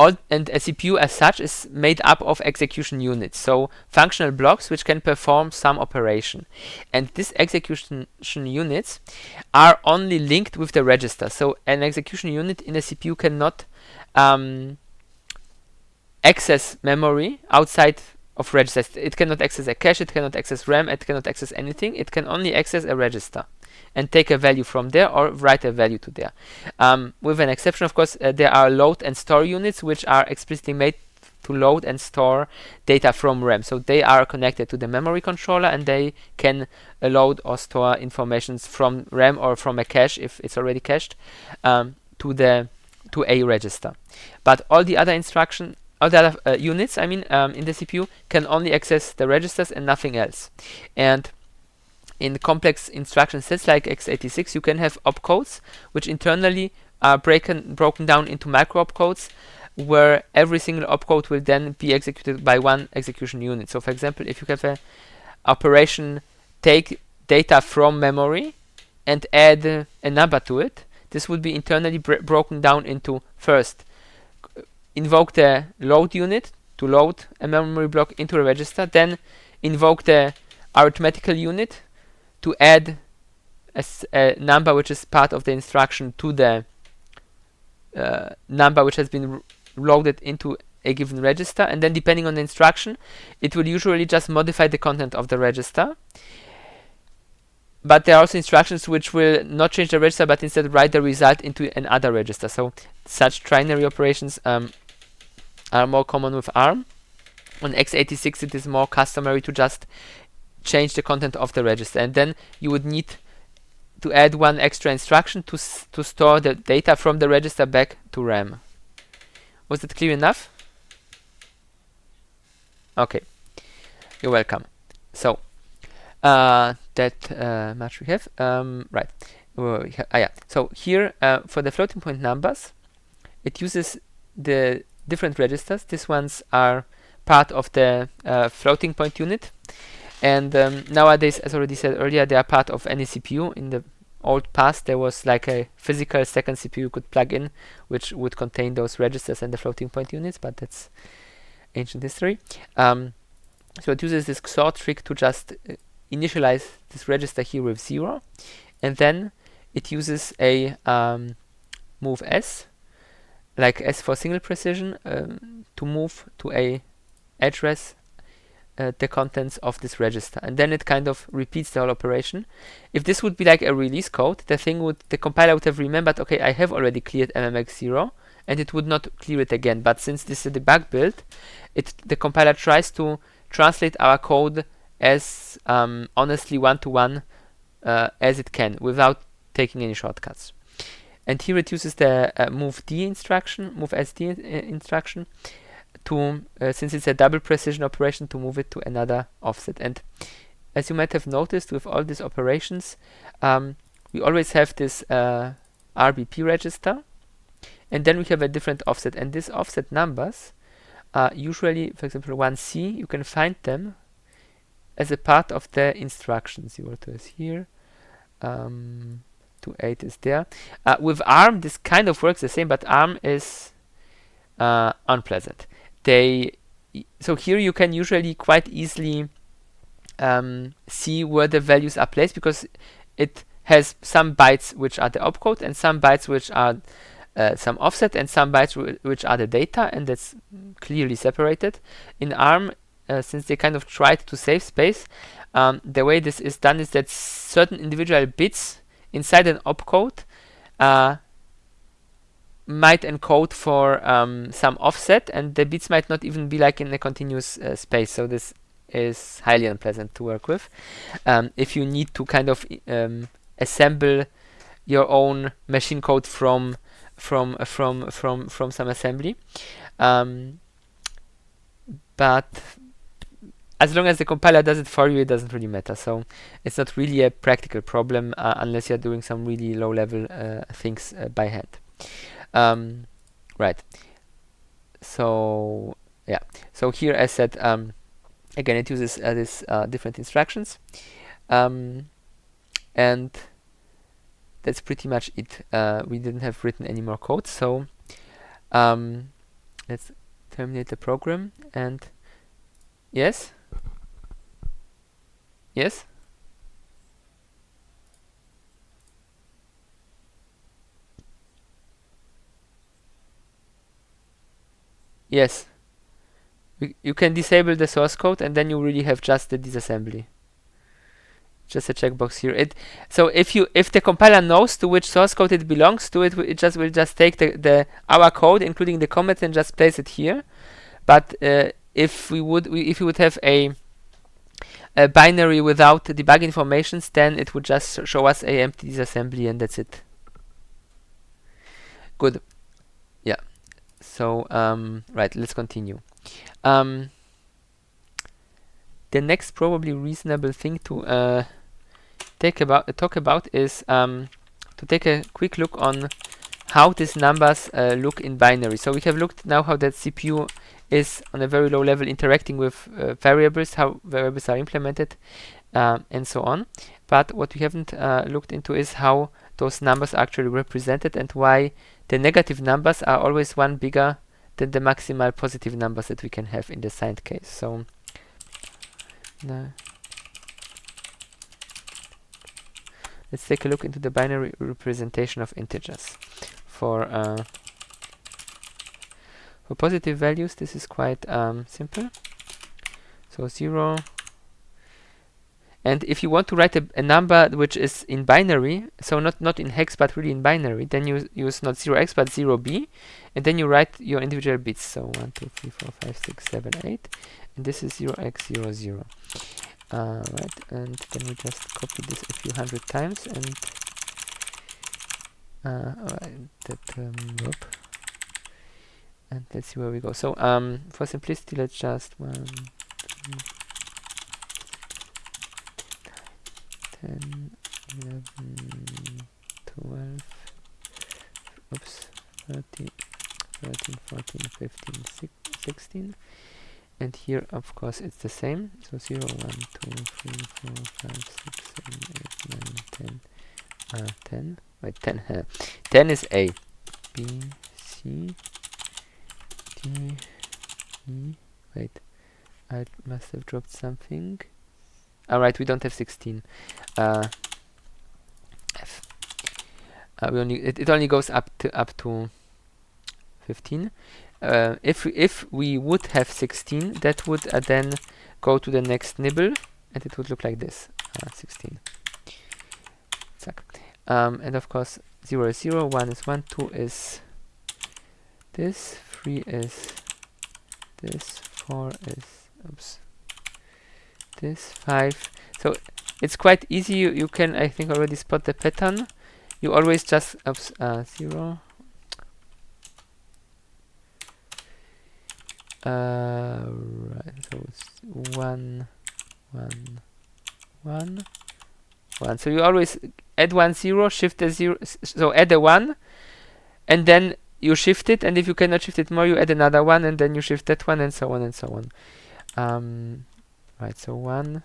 a CPU as such is made up of execution units, so functional blocks which can perform some operation. And these execution units are only linked with the register. So an execution unit in a CPU cannot access memory outside of registers. It cannot access a cache, it cannot access RAM, it cannot access anything. It can only access a register and take a value from there or write a value to there. With an exception, of course, there are load and store units which are explicitly made to load and store data from RAM. So they are connected to the memory controller, and they can load or store informations from RAM or from a cache if it's already cached to a register. But all the other units, in the CPU can only access the registers and nothing else. And in complex instruction sets like x86, you can have opcodes which internally are broken down into micro opcodes, where every single opcode will then be executed by one execution unit. So for example, if you have an operation take data from memory and add a number to it, this would be internally broken down into first invoke the load unit to load a memory block into a register, then invoke the arithmetical unit to add a number which is part of the instruction to the number which has been loaded into a given register, and then depending on the instruction, it will usually just modify the content of the register. But there are also instructions which will not change the register, but instead write the result into another register. So such trinary operations are more common with ARM. On x86 it is more customary to just change the content of the register, and then you would need to add one extra instruction to store the data from the register back to RAM. Was that clear enough? Okay, you're welcome. So that much we have. Right. Yeah. So here for the floating point numbers, it uses the different registers. These ones are part of the floating point unit. And nowadays, as already said earlier, they are part of any CPU. In the old past, there was like a physical second CPU you could plug in, which would contain those registers and the floating point units, but that's ancient history. So it uses this XOR trick to just initialize this register here with 0, and then it uses a move S, like S for single precision, to move to a address the contents of this register, and then it kind of repeats the whole operation. If this would be like a release code, the compiler would have remembered, okay, I have already cleared MMX0, and it would not clear it again. But since this is a debug build, the compiler tries to translate our code as honestly one-to-one as it can without taking any shortcuts. And here it uses the move-d instruction, move-sd instruction, to since it's a double precision operation, to move it to another offset. And as you might have noticed with all these operations, we always have this RBP register, and then we have a different offset. And these offset numbers are usually, for example, 1C, you can find them as a part of the instructions. 02 is here, 28 is there. With ARM, this kind of works the same, but ARM is unpleasant. So here you can usually quite easily see where the values are placed, because it has some bytes which are the opcode and some bytes which are some offset and some bytes which are the data, and that's clearly separated. In ARM, since they kind of tried to save space, the way this is done is that certain individual bits inside an opcode might encode for some offset, and the bits might not even be like in a continuous space. So this is highly unpleasant to work with. If you need to kind of assemble your own machine code from some assembly, but as long as the compiler does it for you, it doesn't really matter. So it's not really a practical problem unless you're doing some really low-level things by hand. Right. So yeah. So here, as said, again, it uses these different instructions, and that's pretty much it. We didn't have written any more code, so let's terminate the program. And yes. Yes? Yes. You can disable the source code, and then you really have just the disassembly. Just a checkbox here. So if the compiler knows to which source code it belongs to, it will just take our code, including the comments, and just place it here. But if we would have a binary without the debug informations, then it would just show us a empty disassembly, and that's it. Good. Yeah. So right, let's continue. The next probably reasonable thing to talk about is to take a quick look on how these numbers look in binary. So we have looked now how that CPU is on a very low level interacting with variables, how variables are implemented, and so on. But what we haven't looked into is how those numbers are actually represented, and why the negative numbers are always one bigger than the maximal positive numbers that we can have in the signed case. So let's take a look into the binary representation of integers. For positive values, this is quite simple. So 0. And if you want to write a number which is in binary, so not in hex but really in binary, then you use not 0x but 0b, and then you write your individual bits. So 1, 2, 3, 4, 5, 6, 7, 8, and this is 0x, 0, 0. Right, and then we just copy this a few hundred times, and and let's see where we go. So for simplicity, let's just 1, 2, 10, 11, 12, oops, 13, 14, 15, 16. And here, of course, it's the same. So 0, 1, 2, 3, 4, 5, 6, 7, 8, 9, 10. 10. Wait, 10. 10 is A. B, C, D, E. Wait, I must have dropped something. Alright, we don't have 16. F. It only goes up to 15. If we would have 16, that would then go to the next nibble, and it would look like this. 16. Zack. And of course 0 is 0, 1 is 1, 2 is this, 3 is this, 4 is, oops, this, 5. So it's quite easy. You can, I think, already spot the pattern. You always just, oops, 0. Right, so it's 1, 1, 1, 1. So you always add 1, 0, shift the 0, so add a 1, and then you shift it, and if you cannot shift it more, you add another 1, and then you shift that one, and so on and so on. Right, so 1,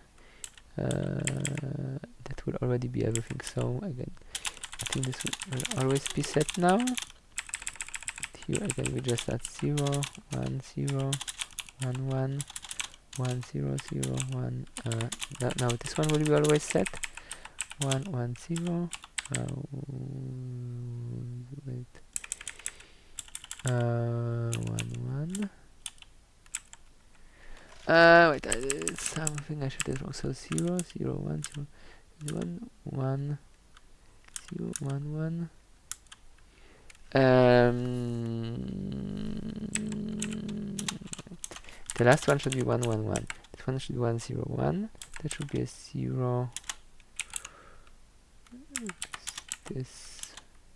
that will already be everything. So again, I think this will always be set now. Here again we just add 0, 1, 0, 1, 1, 1, 0, 0, 1. Now this one will be always set. 1, 1, 0. Wait. 1, 1. Wait, I did something I should have wrong. So 0, 0, 1, 0, 1, 1, 0, 1, 1. The last one should be 1, 1, 1. This one should be 1, 0, 1. That should be a 0.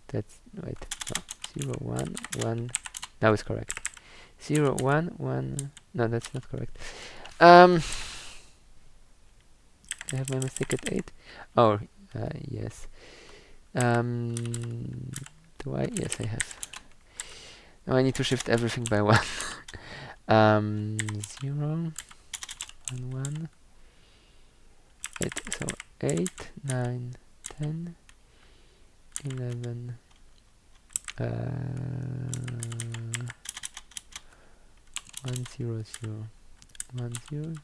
That's, wait, no, 0, 1, 1. Now it's correct. 0, 1, 1. No, that's not correct. I have my mistake at 8. Oh, yes. Do I? Yes, I have. Now I need to shift everything by 1. 0, 1, 1. 8, so 8, 9, 10, 11, 1, 0, 0, 1, 0.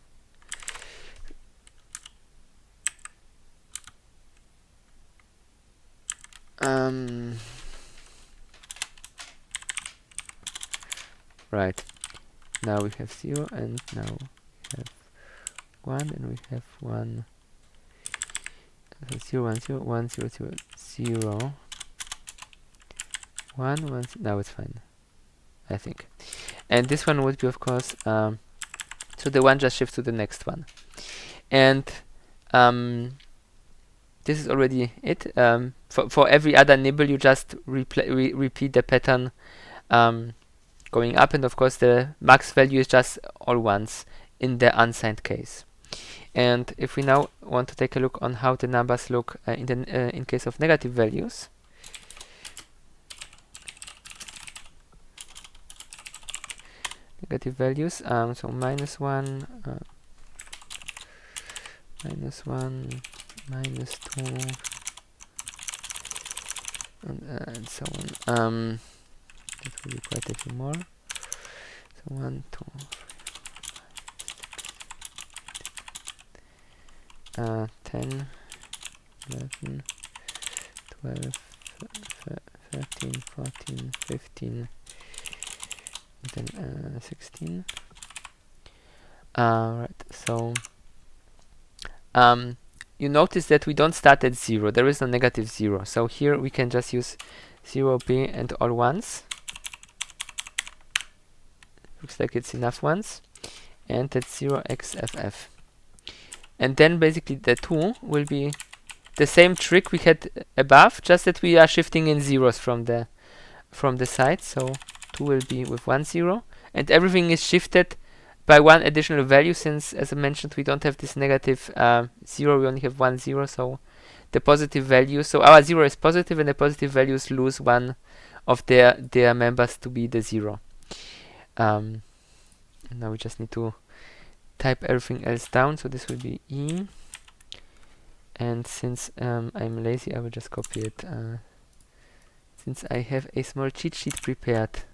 Right. Now we have 0, and now we have 1, and we have 1. So 0, 1, 0, 1, 0, 0, 0. 1, 1. Now it's fine, I think. And this one would be, of course, so the one just shifts to the next one. And this is already it. For every other nibble, you just repeat the pattern going up, and of course the max value is just all ones in the unsigned case. And if we now want to take a look on how the numbers look in case of negative values, so minus 1, minus 1, minus 2, and so on. That will be quite a few more. So 1, 2, 3, 10, 11, 12, 13, 14, 15, and then 16. Right, so you notice that we don't start at 0. There is no negative 0. So here we can just use 0b and all ones. Looks like it's enough ones. And that's 0xff. And then basically the 2 will be the same trick we had above, just that we are shifting in zeros from the side. So 2 will be with 1, 0. And everything is shifted by one additional value, since, as I mentioned, we don't have this negative 0, we only have 1, 0. So the positive value, so our 0 is positive, and the positive values lose one of their members to be the 0. And now we just need to type everything else down. So this will be E. And since I'm lazy, I will just copy it. Since I have a small cheat sheet prepared.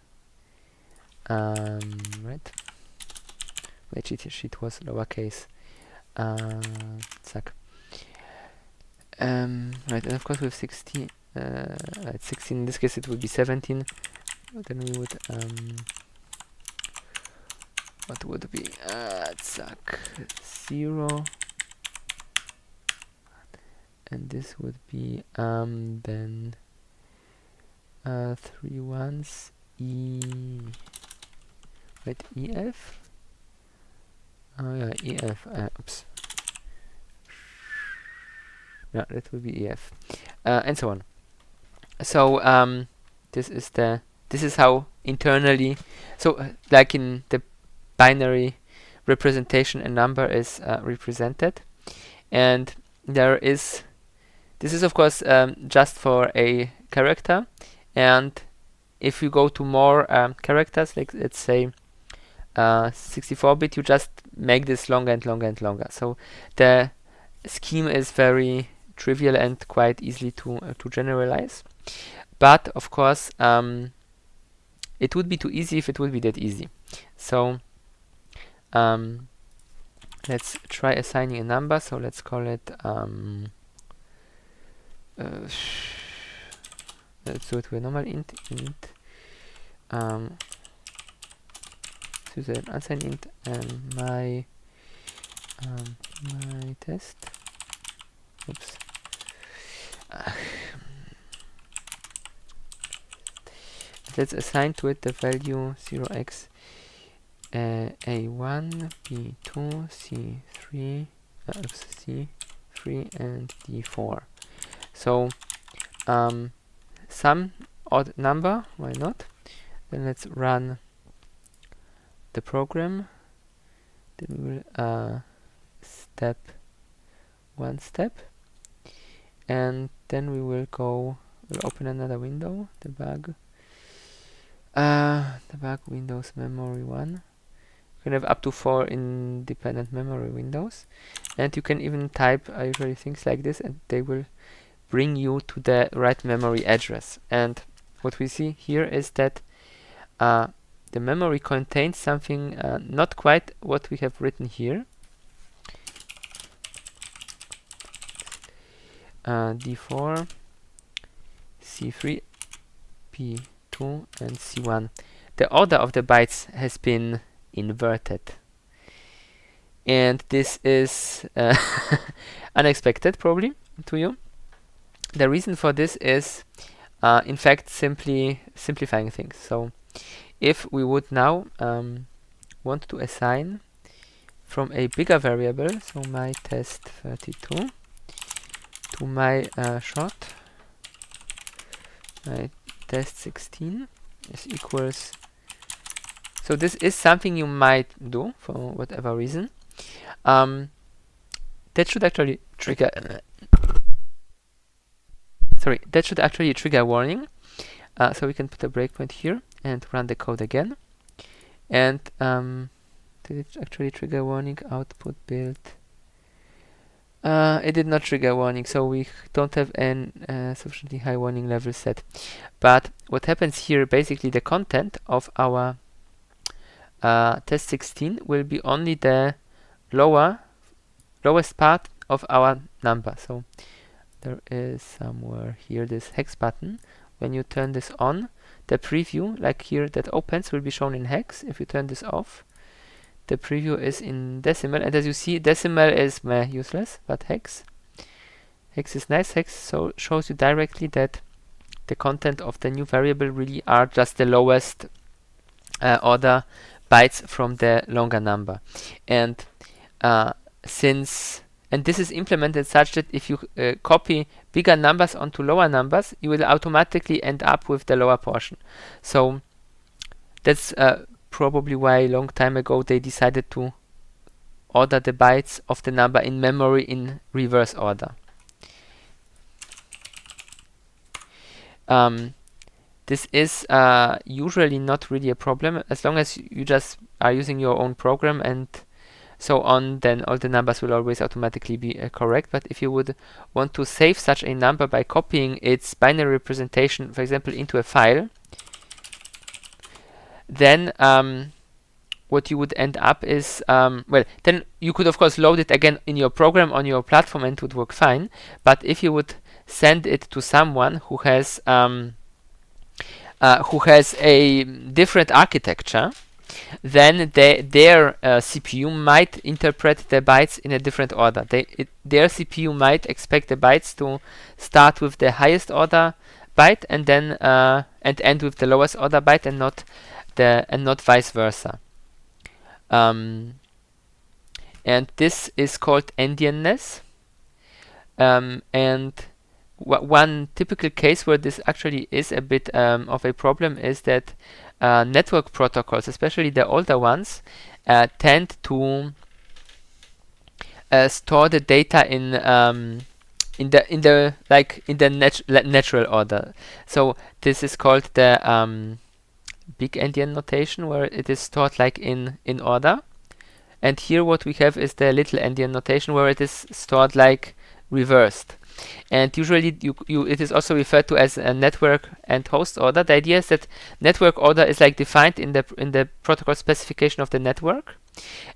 Right. My cheat sheet was lowercase. Zack. Right, and of course with 16, at 16 in this case it would be 17. Then we would what would be zack 0, and this would be then 3 ones EF. Oh yeah, EF. Oops. Yeah, that will be EF, and so on. So this is how internally. So like in the binary representation, a number is represented, and this is of course just for a character, and if you go to more characters, like let's say 64-bit, you just make this longer and longer and longer. So the scheme is very trivial and quite easily to generalize. But of course, it would be too easy if it would be that easy. So let's try assigning a number. So let's call it let's do it with a normal int so an unsigned int my test. Oops. Let's assign to it the value 0x a1, b2, c3, c3 and d4. So some odd number, why not? Then let's run the program. Then we will step one step, and then we will we'll open another window, debug Windows memory 1. You can have up to 4 independent memory windows, and you can even type usually things like this, and they will bring you to the right memory address. And what we see here is that the memory contains something not quite what we have written here. D4, C3, P2 and C1. The order of the bytes has been inverted, and this is unexpected probably to you. The reason for this is in fact simply simplifying things. So if we would now want to assign from a bigger variable, so my test32 to my short, my test16 is equals. So this is something you might do for whatever reason. That should actually trigger. Sorry, that should actually trigger a warning. So we can put a breakpoint here and run the code again. And did it actually trigger a warning? Output build. It did not trigger a warning, so we don't have an sufficiently high warning level set. But what happens here, basically the content of our test16 will be only the lowest part of our number. So there is somewhere here this hex button. When you turn this on, the preview, like here that opens, will be shown in hex. If you turn this off, the preview is in decimal, and as you see, decimal is useless, but hex is nice. Hex so shows you directly that the content of the new variable really are just the lowest order bytes from the longer number. And this is implemented such that if you copy bigger numbers onto lower numbers, you will automatically end up with the lower portion. So that's probably why a long time ago they decided to order the bytes of the number in memory in reverse order. This is usually not really a problem as long as you just are using your own program and so on, then all the numbers will always automatically be correct. But if you would want to save such a number by copying its binary representation, for example, into a file, then what you would end up is, well, then you could of course load it again in your program on your platform and it would work fine. But if you would send it to someone who has a different architecture, then their CPU might interpret the bytes in a different order. Their CPU might expect the bytes to start with the highest order byte and then and end with the lowest order byte and not vice versa. And this is called endianness. And one typical case where this actually is a bit of a problem is that network protocols, especially the older ones, tend to store the data in the natural order. So this is called the big endian notation, where it is stored like in order. And here what we have is the little endian notation, where it is stored like reversed. And usually it is also referred to as a network and host order. The idea is that network order is like defined in the protocol specification of the network,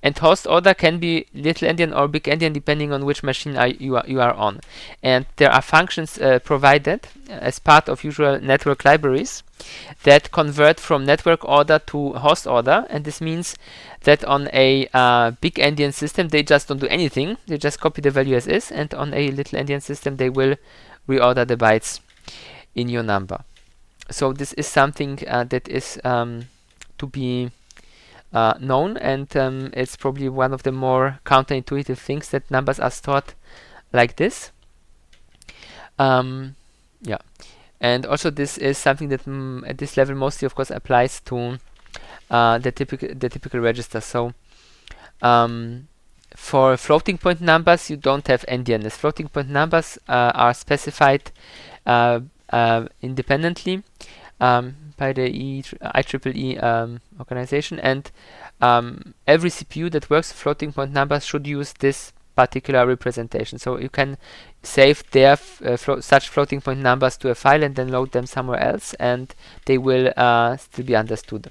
and host order can be little endian or big endian depending on which machine you are on. And there are functions provided as part of usual network libraries that convert from network order to host order, and this means that on a big endian system they just don't do anything, they just copy the value as is, and on a little endian system they will reorder the bytes in your number. So this is something that is to be known, and it's probably one of the more counterintuitive things that numbers are stored like this. Yeah. And also this is something that at this level mostly of course applies to the typical register. So for floating point numbers you don't have endianness. Floating point numbers are specified independently by the IEEE organization, and every CPU that works with floating point numbers should use this particular representation. So you can save their such floating point numbers to a file and then load them somewhere else, and they will still be understood.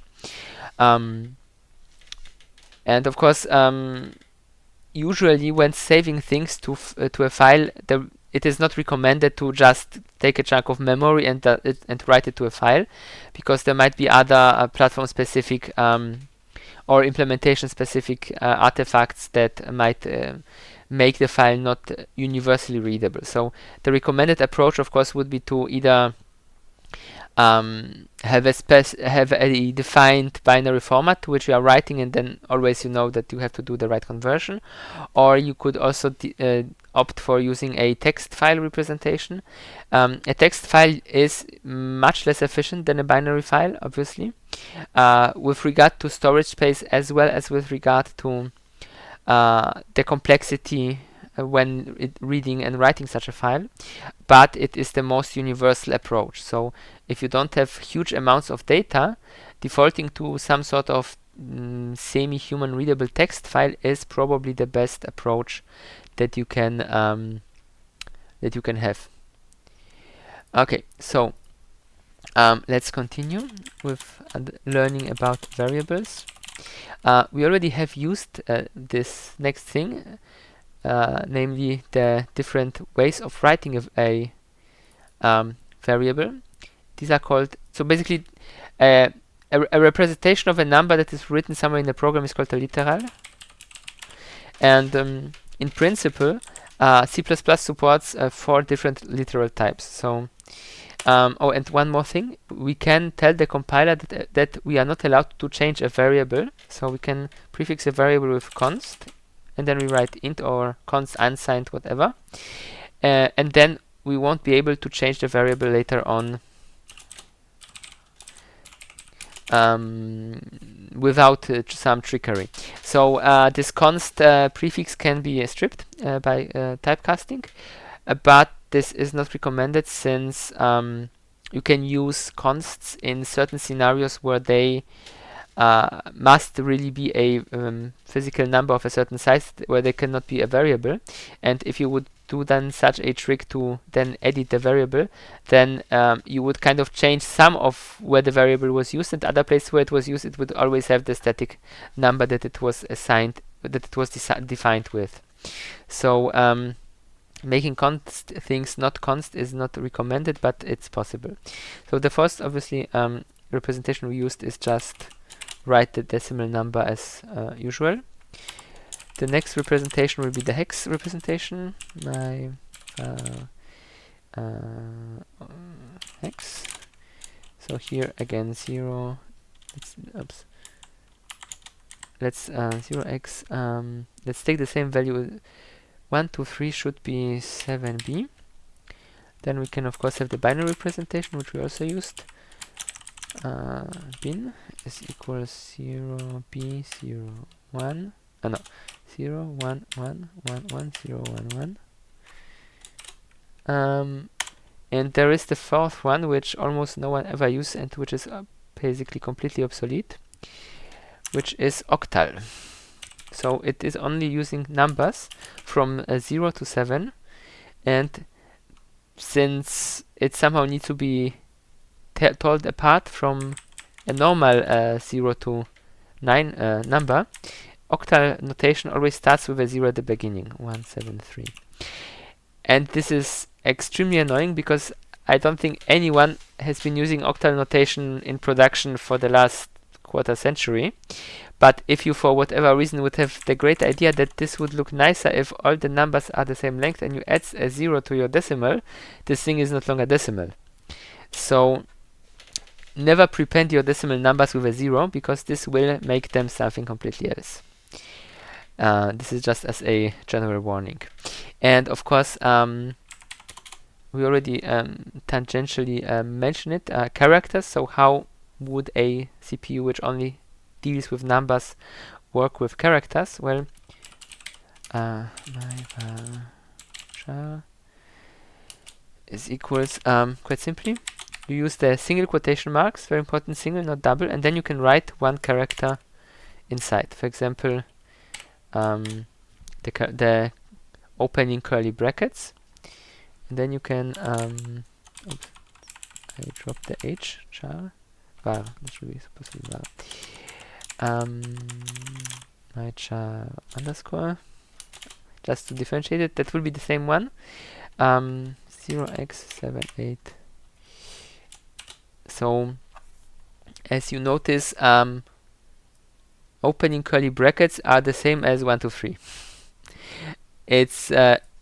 And of course, usually when saving things to a file, it is not recommended to just take a chunk of memory and write it to a file, because there might be other platform-specific or implementation-specific artifacts that might make the file not universally readable. So the recommended approach, of course, would be to either have a defined binary format to which you are writing, and then always you know that you have to do the right conversion, or you could also opt for using a text file representation. A text file is much less efficient than a binary file, obviously, with regard to storage space as well as with regard to the complexity when reading and writing such a file, but it is the most universal approach. So if you don't have huge amounts of data, defaulting to some sort of semi-human readable text file is probably the best approach that you can have. Okay, so let's continue with learning about variables. We already have used this next thing, namely the different ways of writing a variable. These are called, so basically a representation of a number that is written somewhere in the program is called a literal. And in principle, C++ supports 4 different literal types. So oh, and one more thing, we can tell the compiler that we are not allowed to change a variable. So we can prefix a variable with const, and then we write int or const unsigned whatever, and then we won't be able to change the variable later on without some trickery. So this const prefix can be stripped by typecasting, but this is not recommended, since you can use consts in certain scenarios where they must really be a physical number of a certain size, where they cannot be a variable. And if you would do then such a trick to then edit the variable, then you would kind of change some of where the variable was used, and other places where it was used it would always have the static number that it was assigned, that it was defined with. So making const things not const is not recommended, but it's possible. So the first, obviously, representation we used is just write the decimal number as usual. The next representation will be the hex representation. My x. So here again 0. Oops. Let's 0x. Let's take the same value. 1, 2, 3 should be 7b. Then we can of course have the binary representation, which we also used. Bin is equals 0 b 0 1. No, 0 1 1 1 1 0 1 1. And there is the fourth one, which almost no one ever uses and which is basically completely obsolete, which is octal. So it is only using numbers from 0 to 7, and since it somehow needs to be told apart from a normal 0 to 9 number, octal notation always starts with a 0 at the beginning, 1 7 3. And this is extremely annoying because I don't think anyone has been using octal notation in production for the last quarter century. But if you for whatever reason would have the great idea that this would look nicer if all the numbers are the same length and you add a 0 to your decimal, this thing is no longer decimal. So never prepend your decimal numbers with a 0, because this will make them something completely else. This is just as a general warning. And of course, we already tangentially mentioned it, characters. So how would a CPU which only deals with numbers work with characters? Well, is equals, quite simply, you use the single quotation marks, very important, single, not double, and then you can write one character inside. For example, the opening curly brackets, and then you can oops, I dropped the h, char, var, this should be supposed to be var, my char underscore, just to differentiate it. That will be the same one, 0x78. So as you notice, opening curly brackets are the same as 1 2 3. It's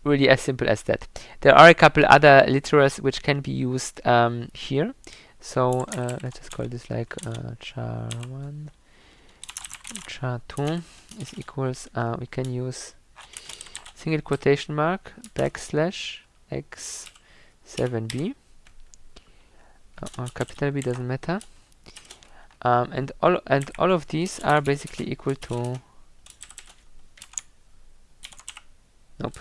really as simple as that. There are a couple other literals which can be used here. So let's just call this like char1, char2 is equals, we can use single quotation mark backslash x7b, or capital B, doesn't matter. And all of these are basically equal to, nope,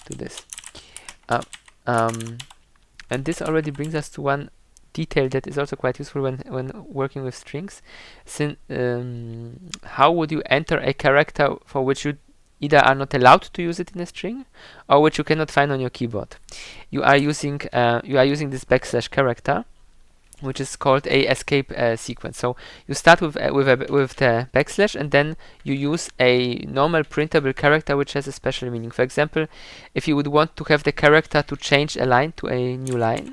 to this. And this already brings us to one detail that is also quite useful when working with strings. How would you enter a character for which you either are not allowed to use it in a string, or which you cannot find on your keyboard? You are using this backslash character, which is called a escape sequence. So you start with the backslash, and then you use a normal printable character which has a special meaning. For example, if you would want to have the character to change a line to a new line,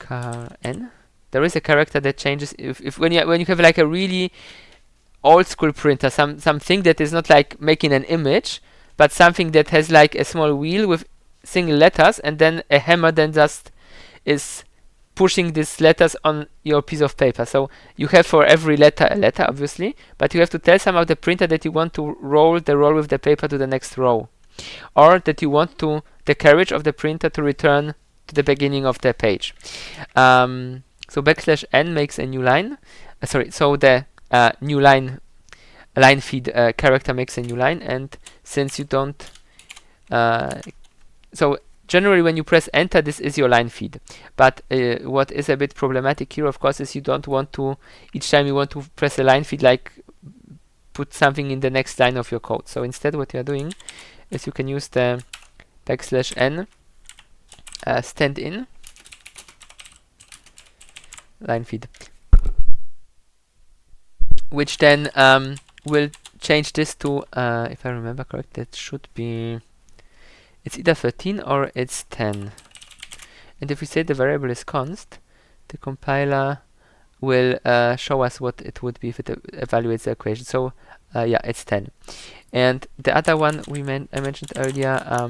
char n, there is a character that changes if when you have like a really old school printer, something that is not like making an image, but something that has like a small wheel with single letters, and then a hammer then just is pushing these letters on your piece of paper. So you have for every letter a letter, obviously, but you have to tell somehow the printer that you want to roll with the paper to the next row, or that you want the carriage of the printer to return to the beginning of the page. So backslash n makes a new line. So the new line feed character makes a new line, and since you don't, so generally when you press enter, this is your line feed. But what is a bit problematic here, of course, is you don't want to, each time you want to press a line feed, like put something in the next line of your code. So instead what you are doing is you can use the backslash n stand in line feed, which then will change this to, if I remember correct, that should be, it's either 13 or it's 10. And if we say the variable is const, the compiler will show us what it would be if it evaluates the equation. So yeah, it's 10. And the other one I mentioned earlier,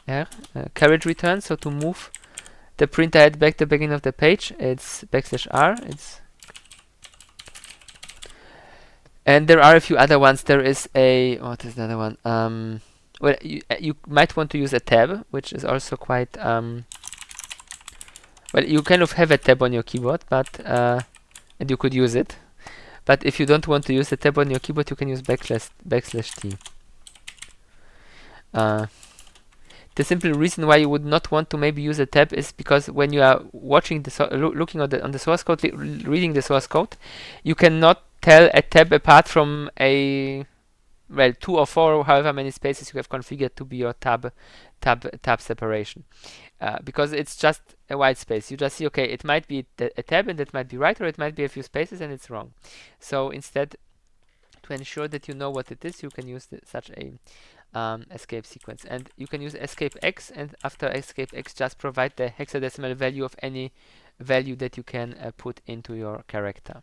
R, carriage return. So to move the printer head back to the beginning of the page, it's \R. And there are a few other ones. There is a, what is the other one? Well, you might want to use a tab, which is also quite, well, you kind of have a tab on your keyboard, but, and you could use it. But if you don't want to use a tab on your keyboard, you can use \T. The simple reason why you would not want to maybe use a tab is because when you are watching the looking on the source code, reading the source code, you cannot tell a tab apart from a, well, 2 or 4 or however many spaces you have configured to be your tab separation, because it's just a white space. You just see, okay, it might be a tab and it might be right, or it might be a few spaces and it's wrong. So instead, to ensure that you know what it is, you can use such a escape sequence, and you can use escape X, and after escape X just provide the hexadecimal value of any value that you can put into your character.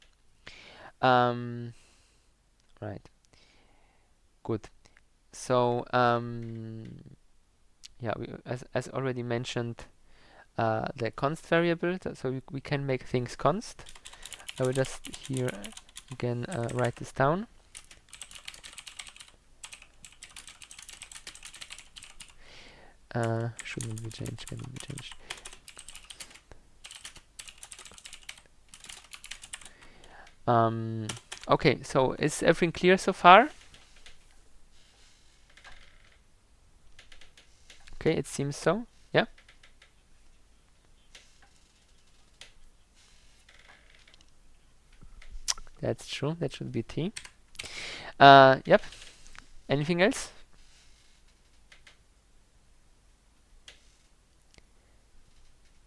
Right, good. So yeah, as already mentioned, the const variable, so we can make things const. I will just here again write this down. Shouldn't be changed, can be changed. Okay, so is everything clear so far? Okay, it seems so. Yeah. That's true. That should be T. Yep. Anything else?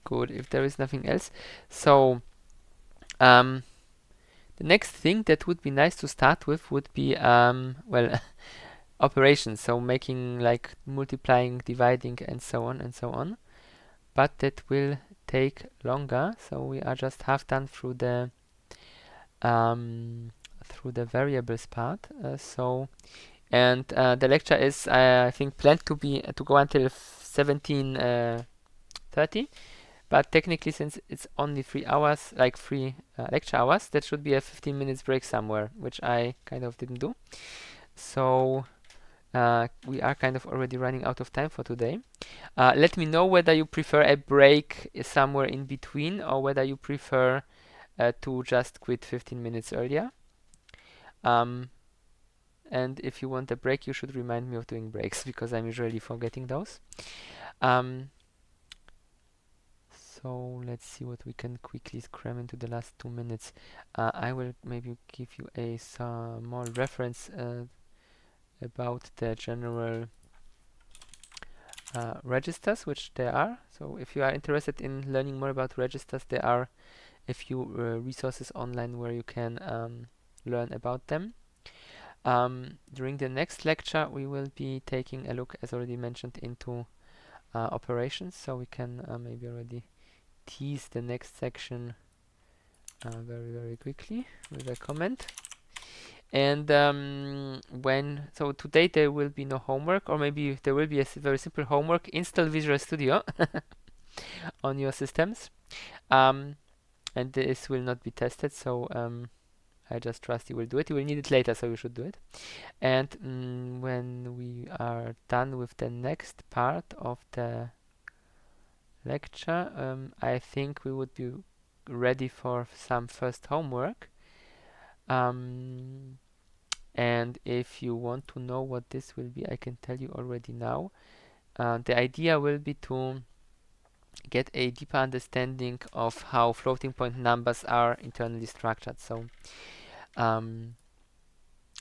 Good. If there is nothing else, so the next thing that would be nice to start with would be well, operations. So making like multiplying, dividing, and so on and so on. But that will take longer. So we are just half done through the variables part. And the lecture is, I think, planned to go until 17:30. But technically, since it's only 3 hours, like 3 lecture hours, that should be a 15 minutes break somewhere, which I kind of didn't do. So we are kind of already running out of time for today. Let me know whether you prefer a break somewhere in between, or whether you prefer to just quit 15 minutes earlier. And if you want a break, you should remind me of doing breaks, because I'm usually forgetting those. So let's see what we can quickly cram into the last 2 minutes. I will maybe give you a small reference about the general registers, which there are. So if you are interested in learning more about registers, there are a few resources online where you can learn about them. During the next lecture, we will be taking a look, as already mentioned, into operations. So we can maybe already tease the next section very quickly with a comment. And so today there will be no homework, or maybe there will be a very simple homework: install Visual Studio on your systems, and this will not be tested, so I just trust you will do it. You will need it later, so you should do it. And when we are done with the next part of the lecture, I think we would be ready for some first homework. And if you want to know what this will be, I can tell you already now. The idea will be to get a deeper understanding of how floating point numbers are internally structured. So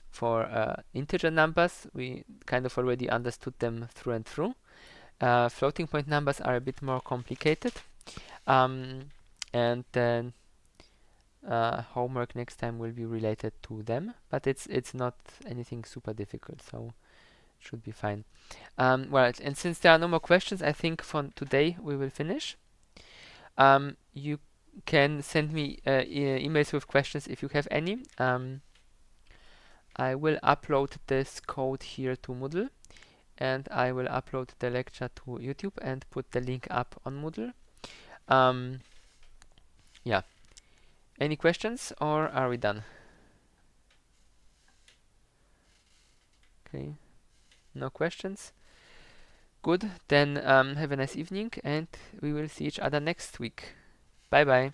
for integer numbers, we kind of already understood them through and through. Floating point numbers are a bit more complicated, and then homework next time will be related to them, but it's not anything super difficult, so it should be fine. Well, and since there are no more questions, I think for today we will finish. You can send me emails with questions if you have any. I will upload this code here to Moodle, and I will upload the lecture to YouTube and put the link up on Moodle. Um, yeah. Any questions or are we done? Okay. No questions. Good. Then have a nice evening and we will see each other next week. Bye bye.